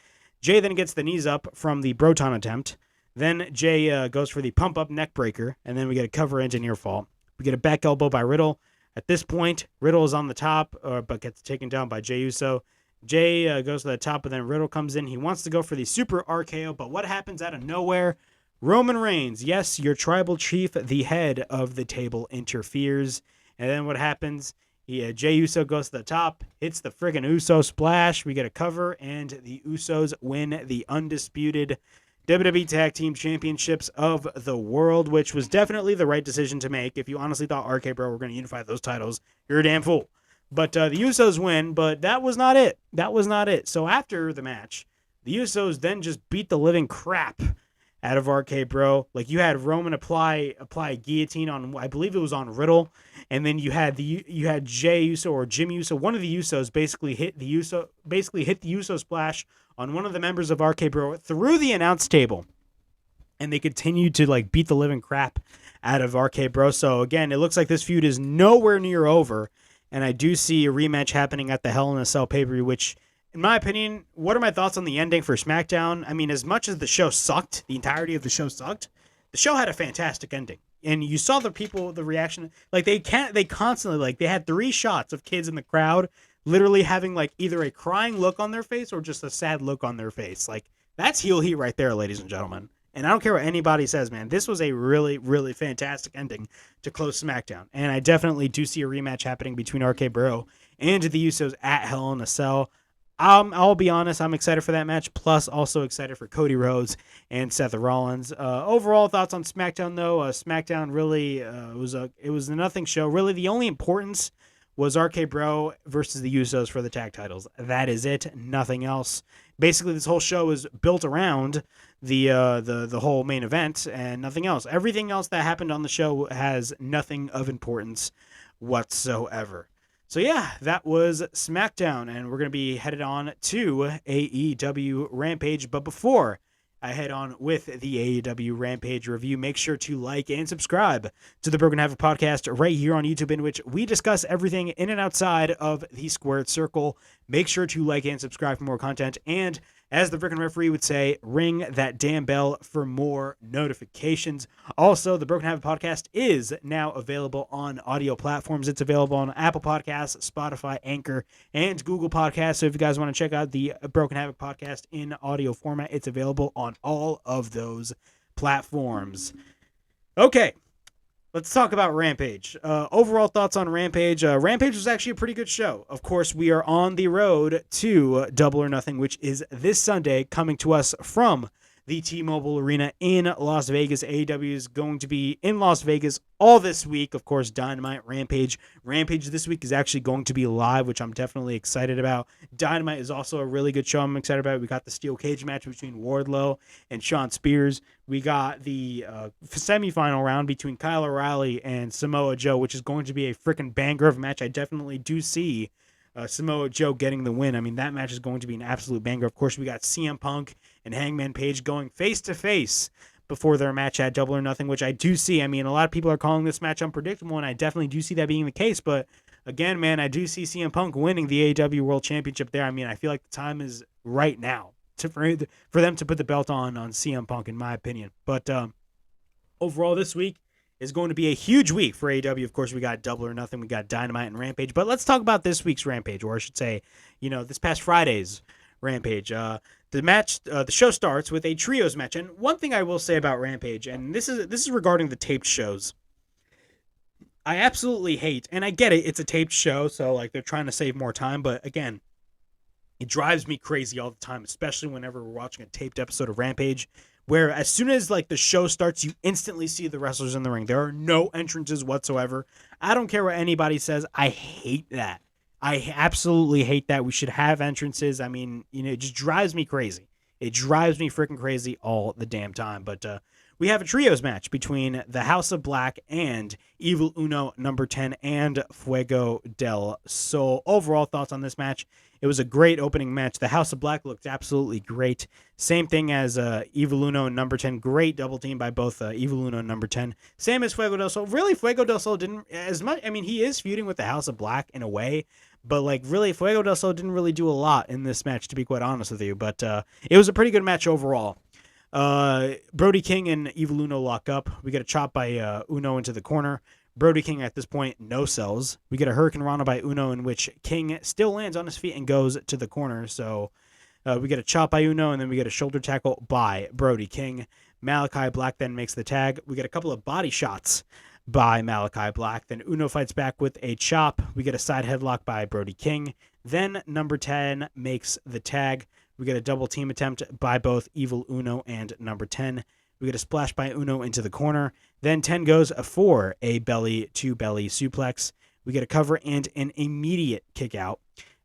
Jay then gets the knees up from the Broton attempt. Then Jay goes for the pump-up neck breaker, and then we get a cover into near fall. We get a back elbow by Riddle. At this point, Riddle is on the top, but gets taken down by Jey Uso. Jay goes to the top, but then Riddle comes in. He wants to go for the super RKO, but what happens out of nowhere? Roman Reigns, yes, your tribal chief, the head of the table, interferes. And then what happens? Jey Uso goes to the top, hits the friggin' Uso splash. We get a cover, and the Usos win the undisputed WWE Tag Team Championships of the world, which was definitely the right decision to make. If you honestly thought RK Bro were going to unify those titles, you're a damn fool. But the Usos win, but that was not it. That was not it. So after the match, the Usos then just beat the living crap out of RK Bro. Like, you had Roman apply a guillotine on, I believe it was on Riddle, and then you had Jey Uso or Jimmy Uso, one of the Usos basically hit the Uso splash on one of the members of RK Bro through the announce table, and they continued to beat the living crap out of RK Bro. So again, it looks like this feud is nowhere near over, and I do see a rematch happening at the Hell in a Cell pay-per-view, which, in my opinion, what are my thoughts on the ending for SmackDown? I mean, as much as the show sucked, the entirety of the show sucked, the show had a fantastic ending. And you saw the reaction. They constantly, they had 3 shots of kids in the crowd literally having either a crying look on their face or just a sad look on their face. That's heel heat right there, ladies and gentlemen. And I don't care what anybody says, man. This was a really, really fantastic ending to close SmackDown. And I definitely do see a rematch happening between RK Bro and the Usos at Hell in a Cell. I'll be honest, I'm excited for that match, plus also excited for Cody Rhodes and Seth Rollins. Overall thoughts on SmackDown, though. SmackDown really it was a nothing show. Really, the only importance was RK Bro versus the Usos for the tag titles. That is it, nothing else. Basically, this whole show is built around the whole main event and nothing else. Everything else that happened on the show has nothing of importance whatsoever. So yeah, that was SmackDown, and we're going to be headed on to AEW Rampage. But before I head on with the AEW Rampage review, make sure to like and subscribe to the Broken Havoc podcast right here on YouTube, in which we discuss everything in and outside of the squared circle. Make sure to like and subscribe for more content, and as the Broken Referee would say, ring that damn bell for more notifications. Also, the Broken Havoc podcast is now available on audio platforms. It's available on Apple Podcasts, Spotify, Anchor, and Google Podcasts. So if you guys want to check out the Broken Havoc podcast in audio format, it's available on all of those platforms. Okay, let's talk about Rampage. Overall thoughts on Rampage. Rampage was actually a pretty good show. Of course, we are on the road to Double or Nothing, which is this Sunday, coming to us from the T-Mobile Arena in Las Vegas. AEW is going to be in Las Vegas all this week. Of course, Dynamite, Rampage. Rampage this week is actually going to be live, which I'm definitely excited about. Dynamite is also a really good show I'm excited about. We got the steel cage match between Wardlow and Shawn Spears. We got the semifinal round between Kyle O'Reilly and Samoa Joe, which is going to be a freaking banger of a match. I definitely do see Samoa Joe getting the win. I mean, that match is going to be an absolute banger. Of course, we got CM Punk and Hangman Page going face-to-face before their match at Double or Nothing, which I do see. I mean, a lot of people are calling this match unpredictable, and I definitely do see that being the case. But again, man, I do see CM Punk winning the AEW World Championship there. I mean, I feel like the time is right now for them to put the belt on CM Punk, in my opinion. But overall, this week is going to be a huge week for AEW. Of course, we got Double or Nothing, we got Dynamite and Rampage. But let's talk about this week's Rampage, or I should say, this past Friday's Rampage. The show starts with a trios match, and one thing I will say about Rampage, and this is regarding the taped shows, I absolutely hate, and I get it, it's a taped show, so like they're trying to save more time, but again, it drives me crazy all the time, especially whenever we're watching a taped episode of Rampage, where as soon as like the show starts, you instantly see the wrestlers in the ring. There are no entrances whatsoever. I don't care what anybody says. I hate that. I absolutely hate that. We should have entrances. I mean, it just drives me crazy. It drives me freaking crazy all the damn time. But we have a trios match between the House of Black and Evil Uno number 10 and Fuego del Sol. Overall thoughts on this match? It was a great opening match. The House of Black looked absolutely great. Same thing as Evil Uno and number 10. Great double team by both Evil Uno and number 10. Same as Fuego del Sol. Really, Fuego del Sol didn't as much. I mean, he is feuding with the House of Black in a way, but like really, Fuego del Sol didn't really do a lot in this match, to be quite honest with you. But it was a pretty good match overall. Brody King and Evil Uno lock up. We get a chop by Uno into the corner. Brody King at this point no sells. We get a Hurricane Rana by Uno in which King still lands on his feet and goes to the corner. So we get a chop by Uno, and then we get a shoulder tackle by Brody King. Malachi Black then makes the tag. We get a couple of body shots by Malachi Black. Then Uno fights back with a chop. We get a side headlock by Brody King. Then number 10 makes the tag. We get a double team attempt by both Evil Uno and number 10. We get a splash by Uno into the corner. Then 10 goes for a belly-to-belly suplex. We get a cover and an immediate kick out.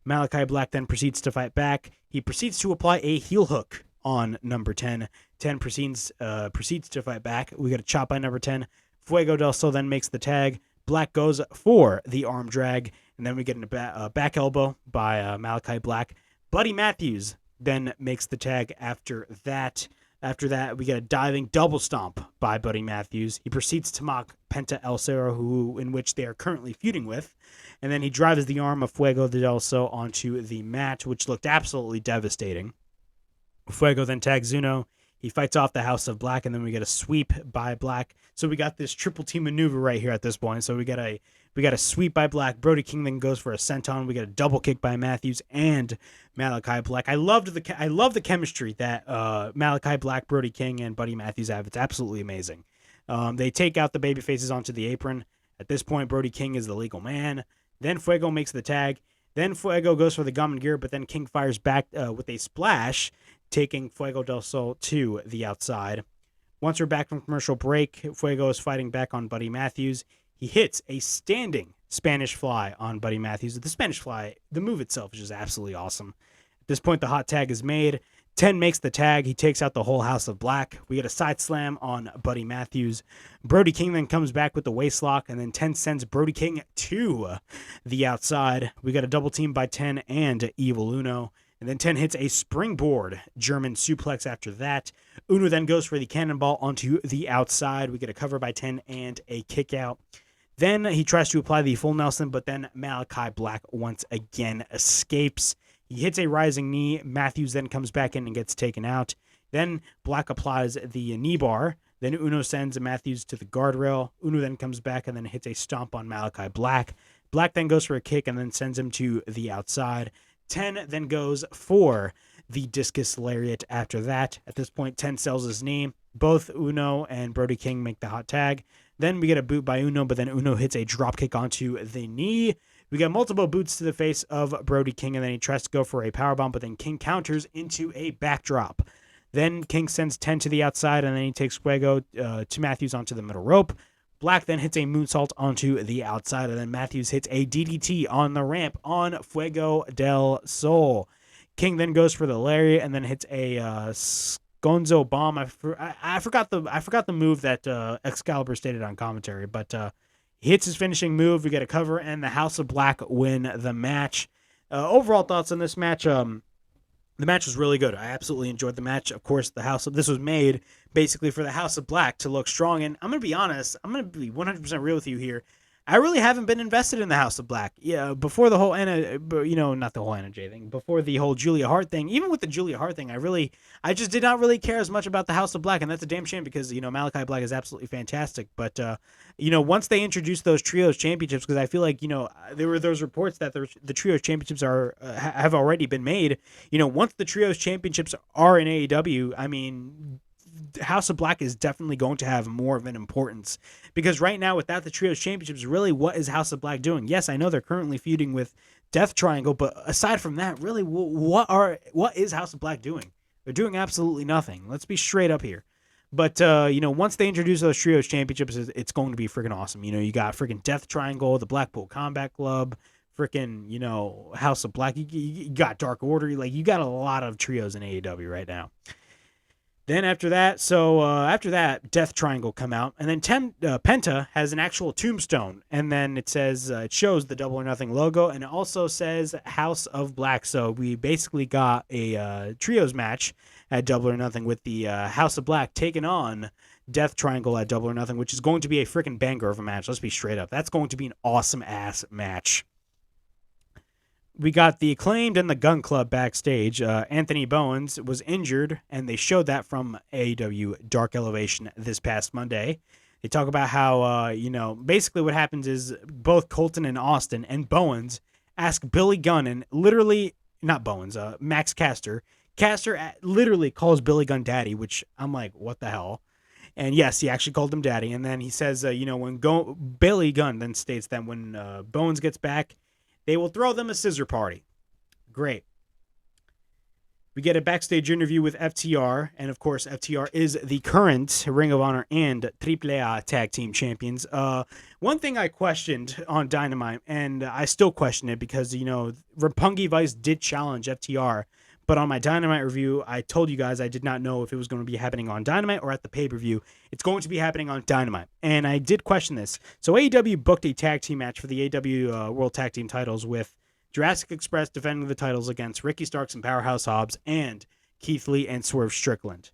Malachi Black then proceeds to fight back. He proceeds to apply a heel hook on number 10. 10 proceeds to fight back. We get a chop by number 10. Fuego del Sol then makes the tag. Black goes for the arm drag. And then we get a back elbow by Malachi Black. Buddy Matthews then makes the tag after that. After that, we get a diving double stomp by Buddy Matthews. He proceeds to mock Penta El Zero, in which they are currently feuding with. And then he drives the arm of Fuego del Sol onto the mat, which looked absolutely devastating. Fuego then tags Uno. He fights off the House of Black, and then we get a sweep by Black. So we got this triple team maneuver right here at this point. So we got a sweep by Black. Brody King then goes for a senton. We get a double kick by Matthews and Malachi Black. I love the chemistry that Malachi Black, Brody King, and Buddy Matthews have. It's absolutely amazing. They take out the baby faces onto the apron. At this point, Brody King is the legal man. Then Fuego makes the tag. Then Fuego goes for the gum and gear, but then King fires back with a splash, taking Fuego del Sol to the outside. Once we're back from commercial break, Fuego is fighting back on Buddy Matthews. He hits a standing Spanish fly on Buddy Matthews. The Spanish fly, the move itself is just absolutely awesome. At this point, the hot tag is made. 10 makes the tag. He takes out the whole House of Black. We get a side slam on Buddy Matthews. Brody King then comes back with the waist lock, and then 10 sends Brody King to the outside. We got a double team by 10 and Evil Uno. And then 10 hits a springboard German suplex after that. Uno then goes for the cannonball onto the outside. We get a cover by 10 and a kick out. Then he tries to apply the full Nelson, but then Malachi Black once again escapes. He hits a rising knee. Matthews then comes back in and gets taken out. Then Black applies the knee bar. Then Uno sends Matthews to the guardrail. Uno then comes back and then hits a stomp on Malachi Black. Black then goes for a kick and then sends him to the outside. 10 then goes for the discus lariat after that. At this point, 10 sells his knee. Both Uno and Brody King make the hot tag. Then we get a boot by Uno, but then Uno hits a dropkick onto the knee. We get multiple boots to the face of Brody King, and then he tries to go for a powerbomb, but then King counters into a backdrop. Then King sends 10 to the outside, and then he takes Fuego to Matthews onto the middle rope. Black then hits a moonsault onto the outside, and then Matthews hits a DDT on the ramp on Fuego del Sol. King then goes for the lariat and then hits a Gonzo bomb. I forgot the move that Excalibur stated on commentary, but he hits his finishing move. We get a cover, and the House of Black win the match. Overall thoughts on this match? The match was really good. I absolutely enjoyed the match. Of course, this was made basically for the House of Black to look strong. And I'm going to be honest. I'm going to be 100% real with you here. I really haven't been invested in the House of Black. Yeah, before the whole not the whole Anna Jay thing, before the whole Julia Hart thing, even with the Julia Hart thing, I just did not really care as much about the House of Black, and that's a damn shame because, Malachi Black is absolutely fantastic. But, once they introduced those trios championships, because I feel like, there were those reports that the trios championships have already been made. Once the trios championships are in AEW, House of Black is definitely going to have more of an importance, because right now, without the Trios Championships, really, what is House of Black doing? Yes, I know they're currently feuding with Death Triangle, but aside from that, really, what is House of Black doing? They're doing absolutely nothing. Let's be straight up here. But, once they introduce those Trios Championships, it's going to be freaking awesome. You got freaking Death Triangle, the Blackpool Combat Club, freaking, House of Black. You got Dark Order. Like, you got a lot of trios in AEW right now. Then after that, Death Triangle come out, and then Penta has an actual tombstone, and then it says it shows the Double or Nothing logo, and it also says House of Black. So we basically got a trios match at Double or Nothing with the House of Black taking on Death Triangle at Double or Nothing, which is going to be a freaking banger of a match. Let's be straight up. That's going to be an awesome ass match. We got the Acclaimed and the Gun Club backstage. Anthony Bowens was injured, and they showed that from AEW Dark Elevation this past Monday. They talk about how, basically what happens is both Colton and Austin and Bowens ask Billy Gunn, and literally, not Bowens, Max Caster. Caster literally calls Billy Gunn daddy, which I'm like, what the hell? And yes, he actually called him daddy. And then he says, Billy Gunn then states that when Bowens gets back, they will throw them a scissor party. Great. We get a backstage interview with FTR, and of course, FTR is the current Ring of Honor and AAA Tag Team Champions. One thing I questioned on Dynamite, and I still question it because, Roppongi Vice did challenge FTR, but on my Dynamite review, I told you guys I did not know if it was going to be happening on Dynamite or at the pay-per-view. It's going to be happening on Dynamite, and I did question this. So AEW booked a tag team match for the AEW World Tag Team titles with Jurassic Express defending the titles against Ricky Starks and Powerhouse Hobbs and Keith Lee and Swerve Strickland.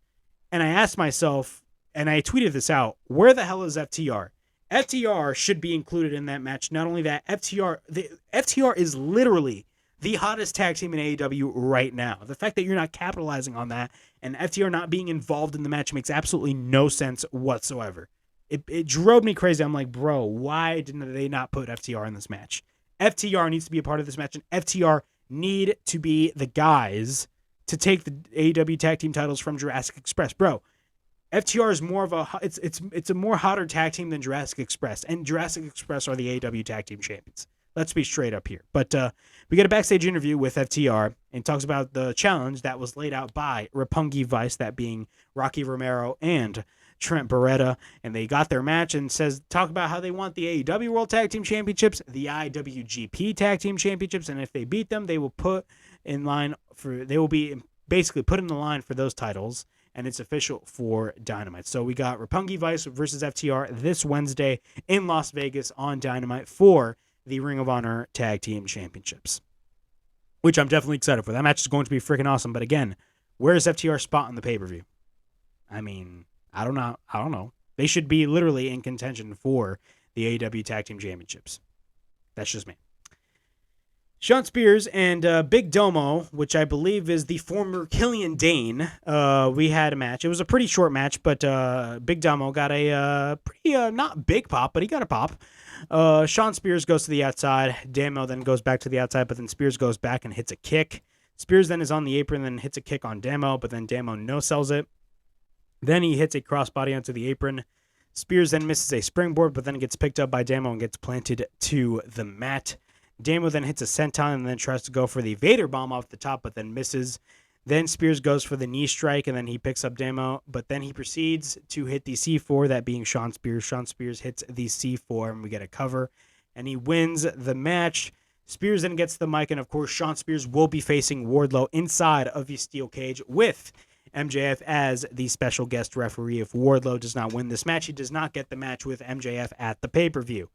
And I asked myself, and I tweeted this out, where the hell is FTR? FTR should be included in that match. Not only that, FTR is literally the hottest tag team in AEW right now. The fact that you're not capitalizing on that and FTR not being involved in the match makes absolutely no sense whatsoever. It drove me crazy. I'm like, bro, why didn't they not put FTR in this match? FTR needs to be a part of this match, and FTR need to be the guys to take the AEW tag team titles from Jurassic Express. Bro, FTR is more of it's a more hotter tag team than Jurassic Express, and Jurassic Express are the AEW tag team champions. Let's be straight up here. But we get a backstage interview with FTR and talks about the challenge that was laid out by Roppongi Vice, that being Rocky Romero and Trent Beretta. And they got their match and talk about how they want the AEW World Tag Team Championships, the IWGP Tag Team Championships, and if they beat them, they will be basically put in the line for those titles, and it's official for Dynamite. So we got Roppongi Vice versus FTR this Wednesday in Las Vegas on Dynamite for the Ring of Honor Tag Team Championships, which I'm definitely excited for. That match is going to be freaking awesome. But again, where's FTR's spot on the pay-per-view? I mean, I don't know. They should be literally in contention for the AEW Tag Team Championships. That's just me. Sean Spears and Big Domo, which I believe is the former Killian Dane, we had a match. It was a pretty short match, but Big Domo got a pretty, not big pop, but he got a pop. Sean Spears goes to the outside. Damo then goes back to the outside, but then Spears goes back and hits a kick. Spears then is on the apron and then hits a kick on Damo, but then Damo no-sells it. Then he hits a crossbody onto the apron. Spears then misses a springboard, but then gets picked up by Damo and gets planted to the mat. Damo then hits a senton and then tries to go for the Vader bomb off the top, but then misses. Then Spears goes for the knee strike, and then he picks up Damo, but then he proceeds to hit the C4, that being Sean Spears. Sean Spears hits the C4, and we get a cover, and he wins the match. Spears then gets the mic, and of course, Sean Spears will be facing Wardlow inside of the steel cage with MJF as the special guest referee. If Wardlow does not win this match, he does not get the match with MJF at the pay-per-view.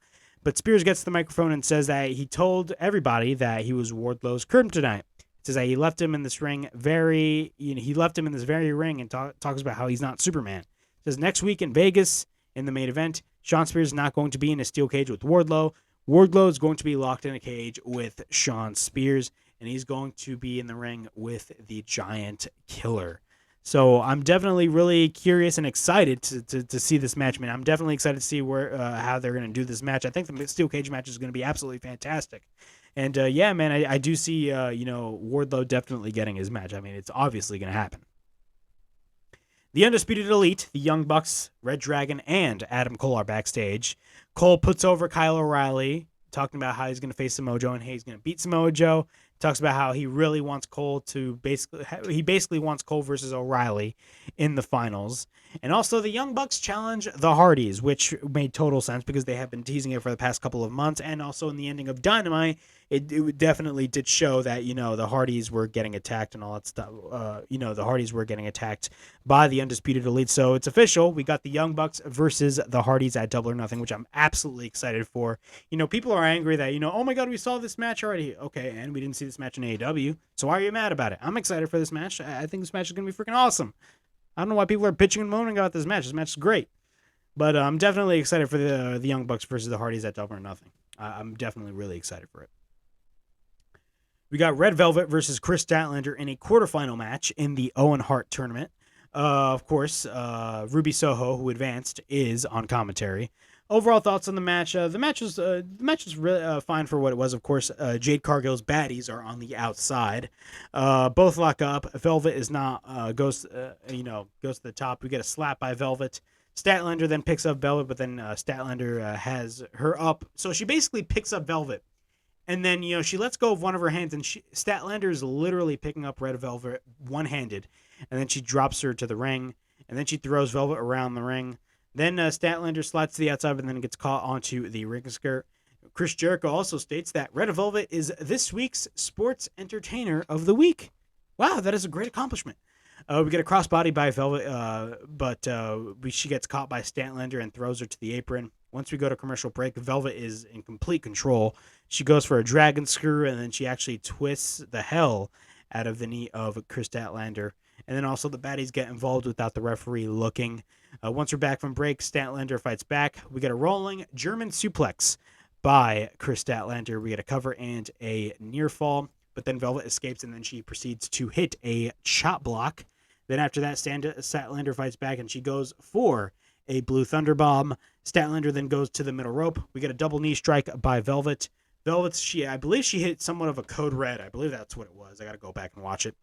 But Spears gets the microphone and says that he told everybody that he was Wardlow's kryptonite. Says that he left him in this ring very ring and talks about how he's not Superman. Says next week in Vegas in the main event, Sean Spears is not going to be in a steel cage with Wardlow. Wardlow is going to be locked in a cage with Sean Spears, and he's going to be in the ring with the Giant Killer. So I'm definitely really curious and excited to see this match, man. I'm definitely excited to see how they're going to do this match. I think the steel cage match is going to be absolutely fantastic. And yeah, man, I do see Wardlow definitely getting his match. I mean, it's obviously going to happen. The Undisputed Elite, the Young Bucks, Red Dragon, and Adam Cole are backstage. Cole puts over Kyle O'Reilly, talking about how he's going to face Samoa Joe and he's going to beat Samoa Joe. Talks about how he really wants Cole to basically wants Cole versus O'Reilly in the finals. And also the Young Bucks challenge the Hardys, which made total sense because they have been teasing it for the past couple of months. And also in the ending of Dynamite, it definitely did show that, the Hardys were getting attacked and all that stuff. The Hardys were getting attacked by the Undisputed Elite. So it's official. We got the Young Bucks versus the Hardys at Double or Nothing, which I'm absolutely excited for. People are angry that, oh my God, we saw this match already. Okay, and we didn't see this match in AEW. So why are you mad about it? I'm excited for this match. I think this match is going to be freaking awesome. I don't know why people are bitching and moaning about this match. This match is great. But I'm definitely excited for the Young Bucks versus the Hardys at Double or Nothing. I'm definitely really excited for it. We got Red Velvet versus Kris Statlander in a quarterfinal match in the Owen Hart Tournament. Of course, Ruby Soho, who advanced, is on commentary. Overall thoughts on the match? The match was really fine for what it was. Of course, Jade Cargill's baddies are on the outside. Both lock up. Velvet is not goes to the top. We get a slap by Velvet. Statlander then picks up Velvet, but then Statlander has her up. So she basically picks up Velvet. And then, she lets go of one of her hands, and Statlander is literally picking up Red Velvet one-handed. And then she drops her to the ring, and then she throws Velvet around the ring. Then Statlander slides to the outside and then gets caught onto the ring skirt. Chris Jericho also states that Red Velvet is this week's Sports Entertainer of the Week. Wow, that is a great accomplishment. We get a crossbody by Velvet, but she gets caught by Statlander and throws her to the apron. Once we go to commercial break, Velvet is in complete control. She goes for a dragon screw, and then she actually twists the hell out of the knee of Kris Statlander. And then also the baddies get involved without the referee looking. Once we're back from break, Statlander fights back. We get a rolling German suplex by Kris Statlander. We get a cover and a near fall, but then Velvet escapes, and then she proceeds to hit a chop block. Then after that, Statlander fights back, and she goes for a Blue Thunder Bomb. Statlander then goes to the middle rope. We get a double knee strike by Velvet. I believe she hit somewhat of a code red. I believe that's what it was. I got to go back and watch it.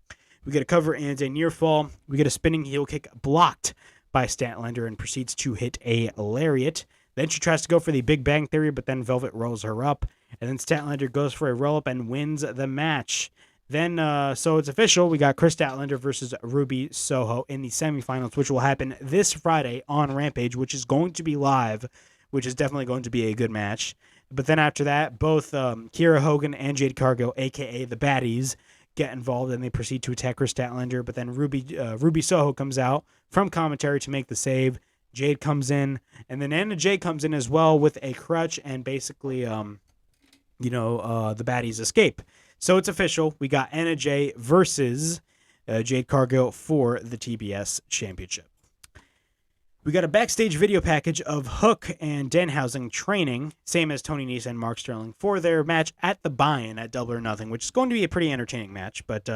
We get a cover and a near fall. We get a spinning heel kick blocked by Statlander and proceeds to hit a lariat. Then she tries to go for the Big Bang Theory, but then Velvet rolls her up. And then Statlander goes for a roll-up and wins the match. Then, so it's official. We got Kris Statlander versus Ruby Soho in the semifinals, which will happen this Friday on Rampage, which is going to be live, which is definitely going to be a good match. But then after that, both Kiera Hogan and Jade Cargill, a.k.a. the baddies, get involved, and they proceed to attack Kris Statlander. But then Ruby Soho comes out from commentary to make the save. Jade comes in, and then Anna Jay comes in as well with a crutch, and basically, the baddies escape. So it's official. We got Anna Jay versus Jade Cargill for the TBS Championship. We got a backstage video package of Hook and Danhausen training, same as Tony Nese and Mark Sterling, for their match at the Buy-In at Double or Nothing, which is going to be a pretty entertaining match. But,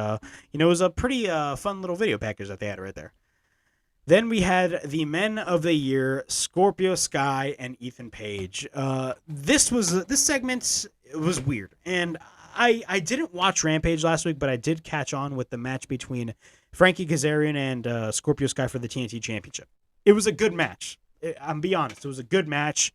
it was a pretty fun little video package that they had right there. Then we had the Men of the Year, Scorpio Sky and Ethan Page. This segment was weird, and I didn't watch Rampage last week, but I did catch on with the match between Frankie Kazarian and Scorpio Sky for the TNT Championship. It was a good match. I'm be honest, it was a good match,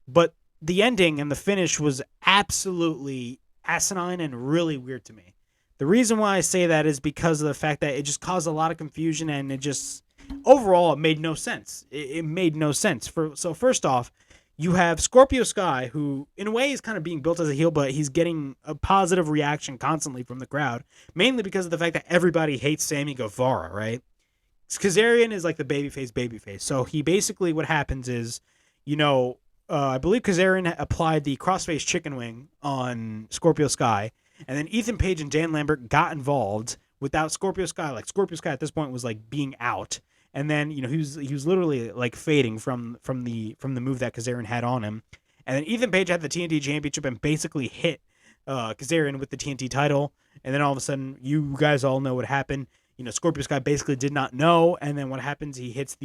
but the ending and the finish was absolutely asinine and really weird to me. The reason why I say that is because of the fact that it just caused a lot of confusion, and it just overall it made no sense. It made no sense. So first off, you have Scorpio Sky, who in a way is kind of being built as a heel, but he's getting a positive reaction constantly from the crowd, mainly because of the fact that everybody hates Sammy Guevara, right? Kazarian is like the babyface. So he basically, what happens is, I believe Kazarian applied the crossface chicken wing on Scorpio Sky, and then Ethan Page and Dan Lambert got involved without Scorpio Sky. Like, Scorpio Sky at this point was like being out. And then, he was literally like fading from the move that Kazarian had on him. And then Ethan Page had the TNT Championship and basically hit Kazarian with the TNT title. And then all of a sudden, you guys all know what happened. Scorpio Sky basically did not know. And then what happens? He hits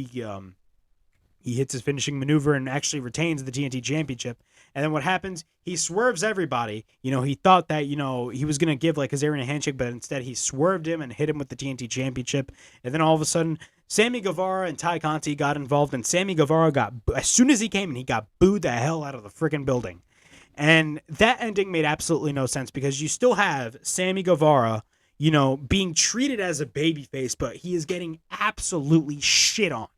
his finishing maneuver and actually retains the TNT Championship. And then what happens? He swerves everybody. He thought that, he was going to give like Kazarian a handshake, but instead he swerved him and hit him with the TNT Championship. And then all of a sudden, Sammy Guevara and Ty Conti got involved, and Sammy Guevara as soon as he came in, he got booed the hell out of the freaking building. And that ending made absolutely no sense because you still have Sammy Guevara, being treated as a babyface, but he is getting absolutely shit on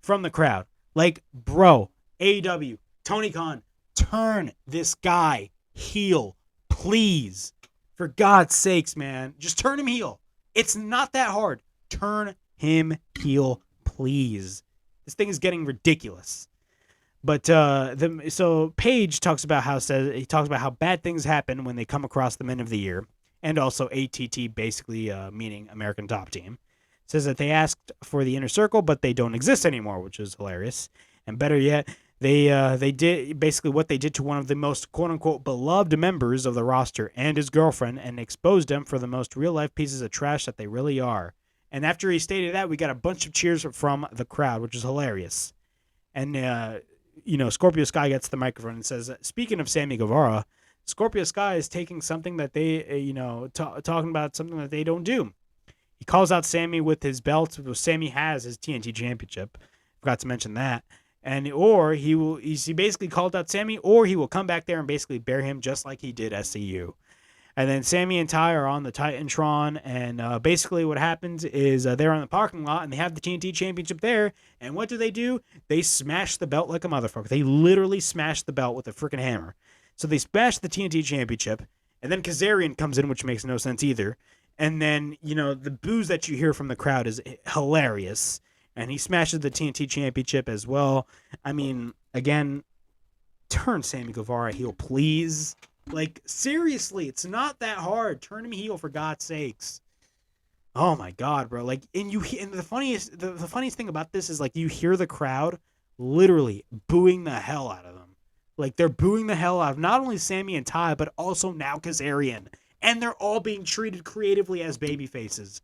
from the crowd. Like, bro, AEW, Tony Khan, turn this guy heel, please. For God's sakes, man. Just turn him heel. It's not that hard. Turn him heel, please. This thing is getting ridiculous. But so Paige talks about how bad things happen when they come across the men of the year, and also ATT, basically meaning American Top Team. Says that they asked for the inner circle, but they don't exist anymore, which is hilarious. And better yet, they did basically what they did to one of the most quote unquote beloved members of the roster and his girlfriend, and exposed them for the most real life pieces of trash that they really are. And after he stated that, we got a bunch of cheers from the crowd, which is hilarious. And Scorpio Sky gets the microphone and says, speaking of Sammy Guevara, Scorpio Sky is taking something that they, talking about something that they don't do. He calls out Sammy with his belt. Sammy has his TNT Championship. Forgot to mention that. He basically called out Sammy, or he will come back there and basically bear him just like he did SCU. And then Sammy and Ty are on the Titantron, and basically what happens is they're on the parking lot, and they have the TNT Championship there, and what do? They smash the belt like a motherfucker. They literally smash the belt with a freaking hammer. So they smash the TNT Championship, and then Kazarian comes in, which makes no sense either. And then, the boos that you hear from the crowd is hilarious, and he smashes the TNT Championship as well. I mean, again, turn Sammy Guevara heel, please. Like, seriously, it's not that hard. Turn him heel, for God's sakes. Oh my God, bro. Like, and the funniest thing about this is, like, you hear the crowd literally booing the hell out of them. Like, they're booing the hell out of not only Sammy and Ty, but also now Kazarian. And they're all being treated creatively as baby faces.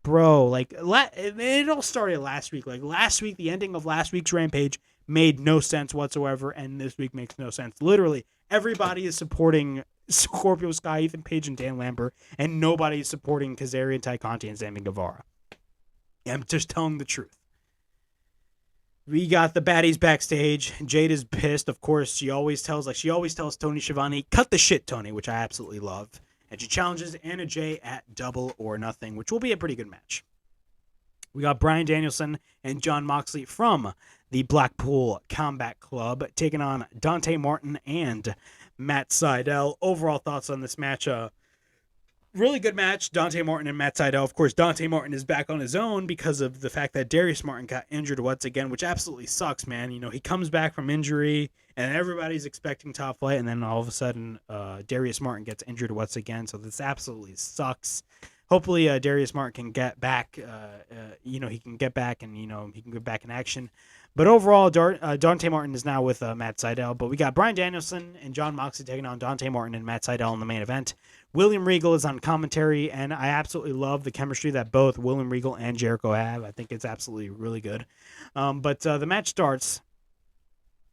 Bro, like, it all started last week. Like, last week, the ending of last week's Rampage made no sense whatsoever, and this week makes no sense. Literally, everybody is supporting Scorpio Sky, Ethan Page, and Dan Lambert, and nobody is supporting Kazarian, Ty Conti, and Sammy Guevara. I'm just telling the truth. We got the baddies backstage. Jade is pissed. Of course, she always tells Tony Schiavone, cut the shit, Tony, which I absolutely love. And she challenges Anna Jay at Double or Nothing, which will be a pretty good match. We got Bryan Danielson and Jon Moxley from the Blackpool Combat Club taking on Dante Martin and Matt Sydal. Overall thoughts on this match? Really good match, Dante Martin and Matt Sydal. Of course, Dante Martin is back on his own because of the fact that Darius Martin got injured once again, which absolutely sucks, man. He comes back from injury, and everybody's expecting top flight, and then all of a sudden, Darius Martin gets injured once again, so this absolutely sucks. Hopefully, Darius Martin can get back, he can get back, and, he can get back in action. But overall, Dante Martin is now with Matt Sydal. But we got Bryan Danielson and Jon Moxley taking on Dante Martin and Matt Sydal in the main event. William Regal is on commentary, and I absolutely love the chemistry that both William Regal and Jericho have. I think it's absolutely really good. But the match starts.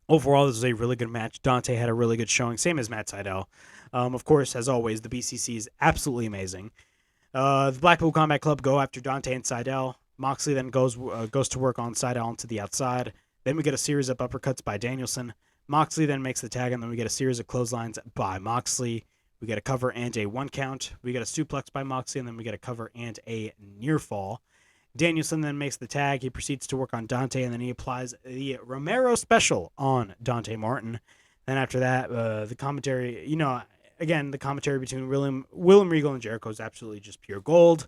Overall, this is a really good match. Dante had a really good showing, same as Matt Sydal. Of course, as always, the BCC is absolutely amazing. The Blackpool Combat Club go after Dante and Sydal. Moxley then goes to work on Sydal onto the outside. Then we get a series of uppercuts by Danielson. Moxley then makes the tag, and then we get a series of clotheslines by Moxley. We get a cover and a 1 count. We get a suplex by Moxley, and then we get a cover and a near fall. Danielson then makes the tag. He proceeds to work on Dante, and then he applies the Romero special on Dante Martin. Then after that, the commentary, the commentary between William Regal and Jericho is absolutely just pure gold.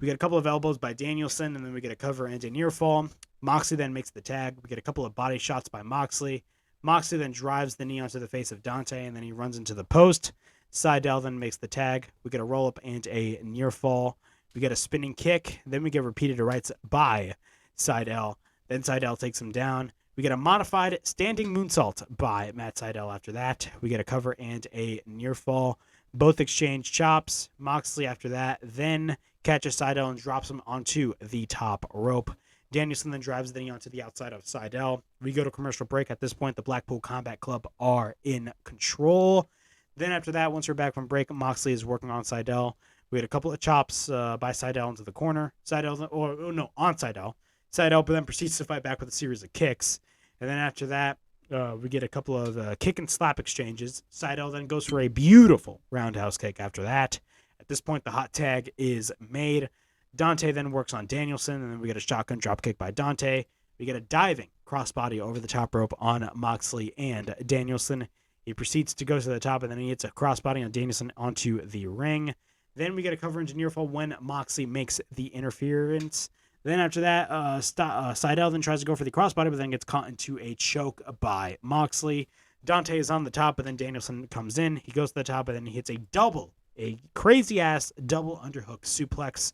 We get a couple of elbows by Danielson, and then we get a cover and a near fall. Moxley then makes the tag. We get a couple of body shots by Moxley. Moxley then drives the knee onto the face of Dante, and then he runs into the post. Sydal then makes the tag. We get a roll-up and a near fall. We get a spinning kick. Then we get repeated rights by Sydal. Then Sydal takes him down. We get a modified standing moonsault by Matt Sydal after that. We get a cover and a near fall. Both exchange chops. Moxley after that then catches Sydal and drops him onto the top rope. Danielson then drives the knee onto the outside of Sydal. We go to commercial break. At this point, the Blackpool Combat Club are in control. Then after that, once we're back from break, Moxley is working on Sydal. We had a couple of chops by Sydal into the corner. On Sydal. Sydal then proceeds to fight back with a series of kicks. And then after that, we get a couple of kick and slap exchanges. Sydal then goes for a beautiful roundhouse kick after that. At this point, the hot tag is made. Dante then works on Danielson, and then we get a shotgun drop kick by Dante. We get a diving crossbody over the top rope on Moxley and Danielson. He proceeds to go to the top, and then he hits a crossbody on Danielson onto the ring. Then we get a cover into near fall when Moxley makes the interference. Then after that, Sydal then tries to go for the crossbody, but then gets caught into a choke by Moxley. Dante is on the top, but then Danielson comes in. He goes to the top, and then he hits a crazy-ass double underhook suplex.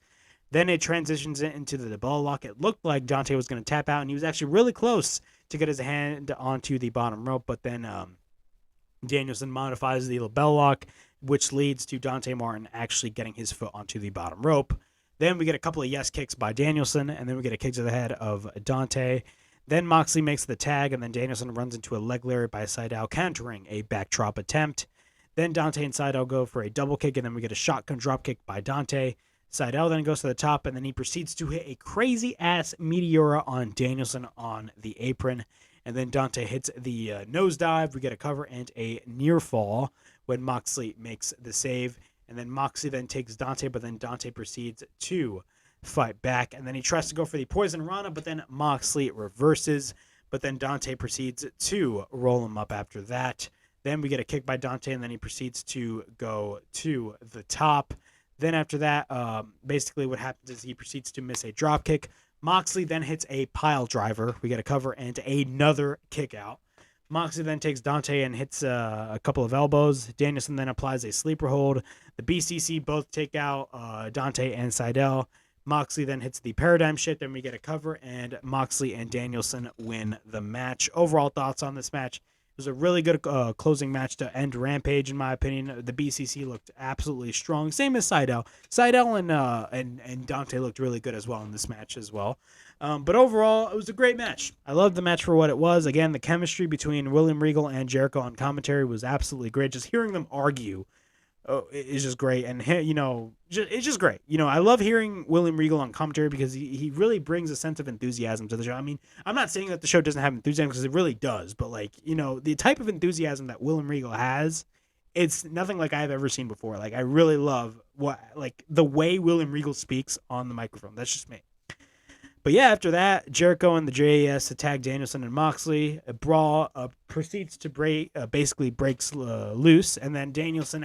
Then it transitions into the ball lock. It looked like Dante was going to tap out, and he was actually really close to get his hand onto the bottom rope, but then Danielson modifies the label lock, which leads to Dante Martin actually getting his foot onto the bottom rope. Then we get a couple of yes kicks by Danielson, and then we get a kick to the head of Dante. Then Moxley makes the tag, and then Danielson runs into a leg lariat by Sydal, countering a backdrop attempt. Then Dante and Sydal go for a double kick, and then we get a shotgun drop kick by Dante. Sydal then goes to the top, and then he proceeds to hit a crazy-ass Meteora on Danielson on the apron. And then Dante hits the nosedive. We get a cover and a near fall when Moxley makes the save. And then Moxley then takes Dante, but then Dante proceeds to fight back. And then he tries to go for the Poison Rana, but then Moxley reverses. But then Dante proceeds to roll him up after that. Then we get a kick by Dante, and then he proceeds to go to the top. Then after that, basically what happens is he proceeds to miss a drop kick. Moxley then hits a pile driver. We get a cover and another kick out. Moxley then takes Dante and hits a couple of elbows. Danielson then applies a sleeper hold. The BCC both take out Dante and Sydal. Moxley then hits the paradigm shift, and we get a cover, and Moxley and Danielson win the match. Overall thoughts on this match? It was a really good closing match to end Rampage, in my opinion. The BCC looked absolutely strong. Same as Sydal. Sydal and Dante looked really good as well in this match as well. But overall, it was a great match. I loved the match for what it was. Again, the chemistry between William Regal and Jericho on commentary was absolutely great. Just hearing them argue is just great. And, it's just great. I love hearing William Regal on commentary because he really brings a sense of enthusiasm to the show. I mean, I'm not saying that the show doesn't have enthusiasm because it really does. But, the type of enthusiasm that William Regal has, it's nothing like I've ever seen before. I really love the way William Regal speaks on the microphone. That's just me. But yeah, after that, Jericho and the JAS attack Danielson and Moxley. A brawl proceeds to basically breaks loose. And then Danielson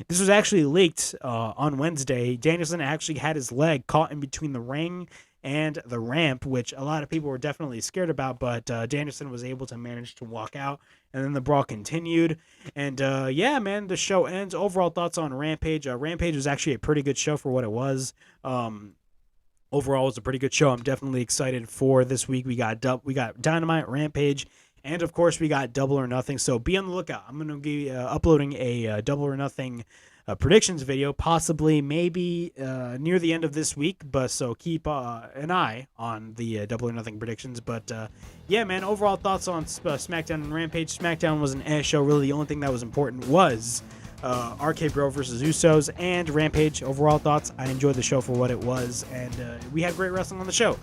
this was actually leaked on Wednesday. Danielson actually had his leg caught in between the ring and the ramp, which a lot of people were definitely scared about. But Danielson was able to manage to walk out. And then the brawl continued. And the show ends. Overall thoughts on Rampage. Rampage was actually a pretty good show for what it was. Overall, it was a pretty good show. I'm definitely excited for this week. We got Dynamite, Rampage, and of course we got Double or Nothing. So be on the lookout. I'm going to be uploading a Double or Nothing predictions video, possibly maybe near the end of this week. But so keep an eye on the Double or Nothing predictions. But overall thoughts on SmackDown and Rampage. SmackDown was an show. Really, the only thing that was important was RK Bro versus Usos, and Rampage. Overall thoughts, I enjoyed the show for what it was, and we had great wrestling on the show.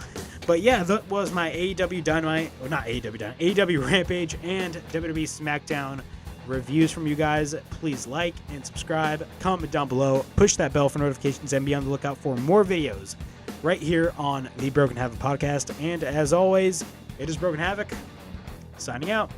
But yeah, that was my AEW Dynamite, or not AEW Dynamite, AEW Rampage and WWE SmackDown reviews from you guys. Please like and subscribe, comment down below, push that bell for notifications, and be on the lookout for more videos right here on the Broken Havoc podcast. And as always, it is Broken Havoc, signing out.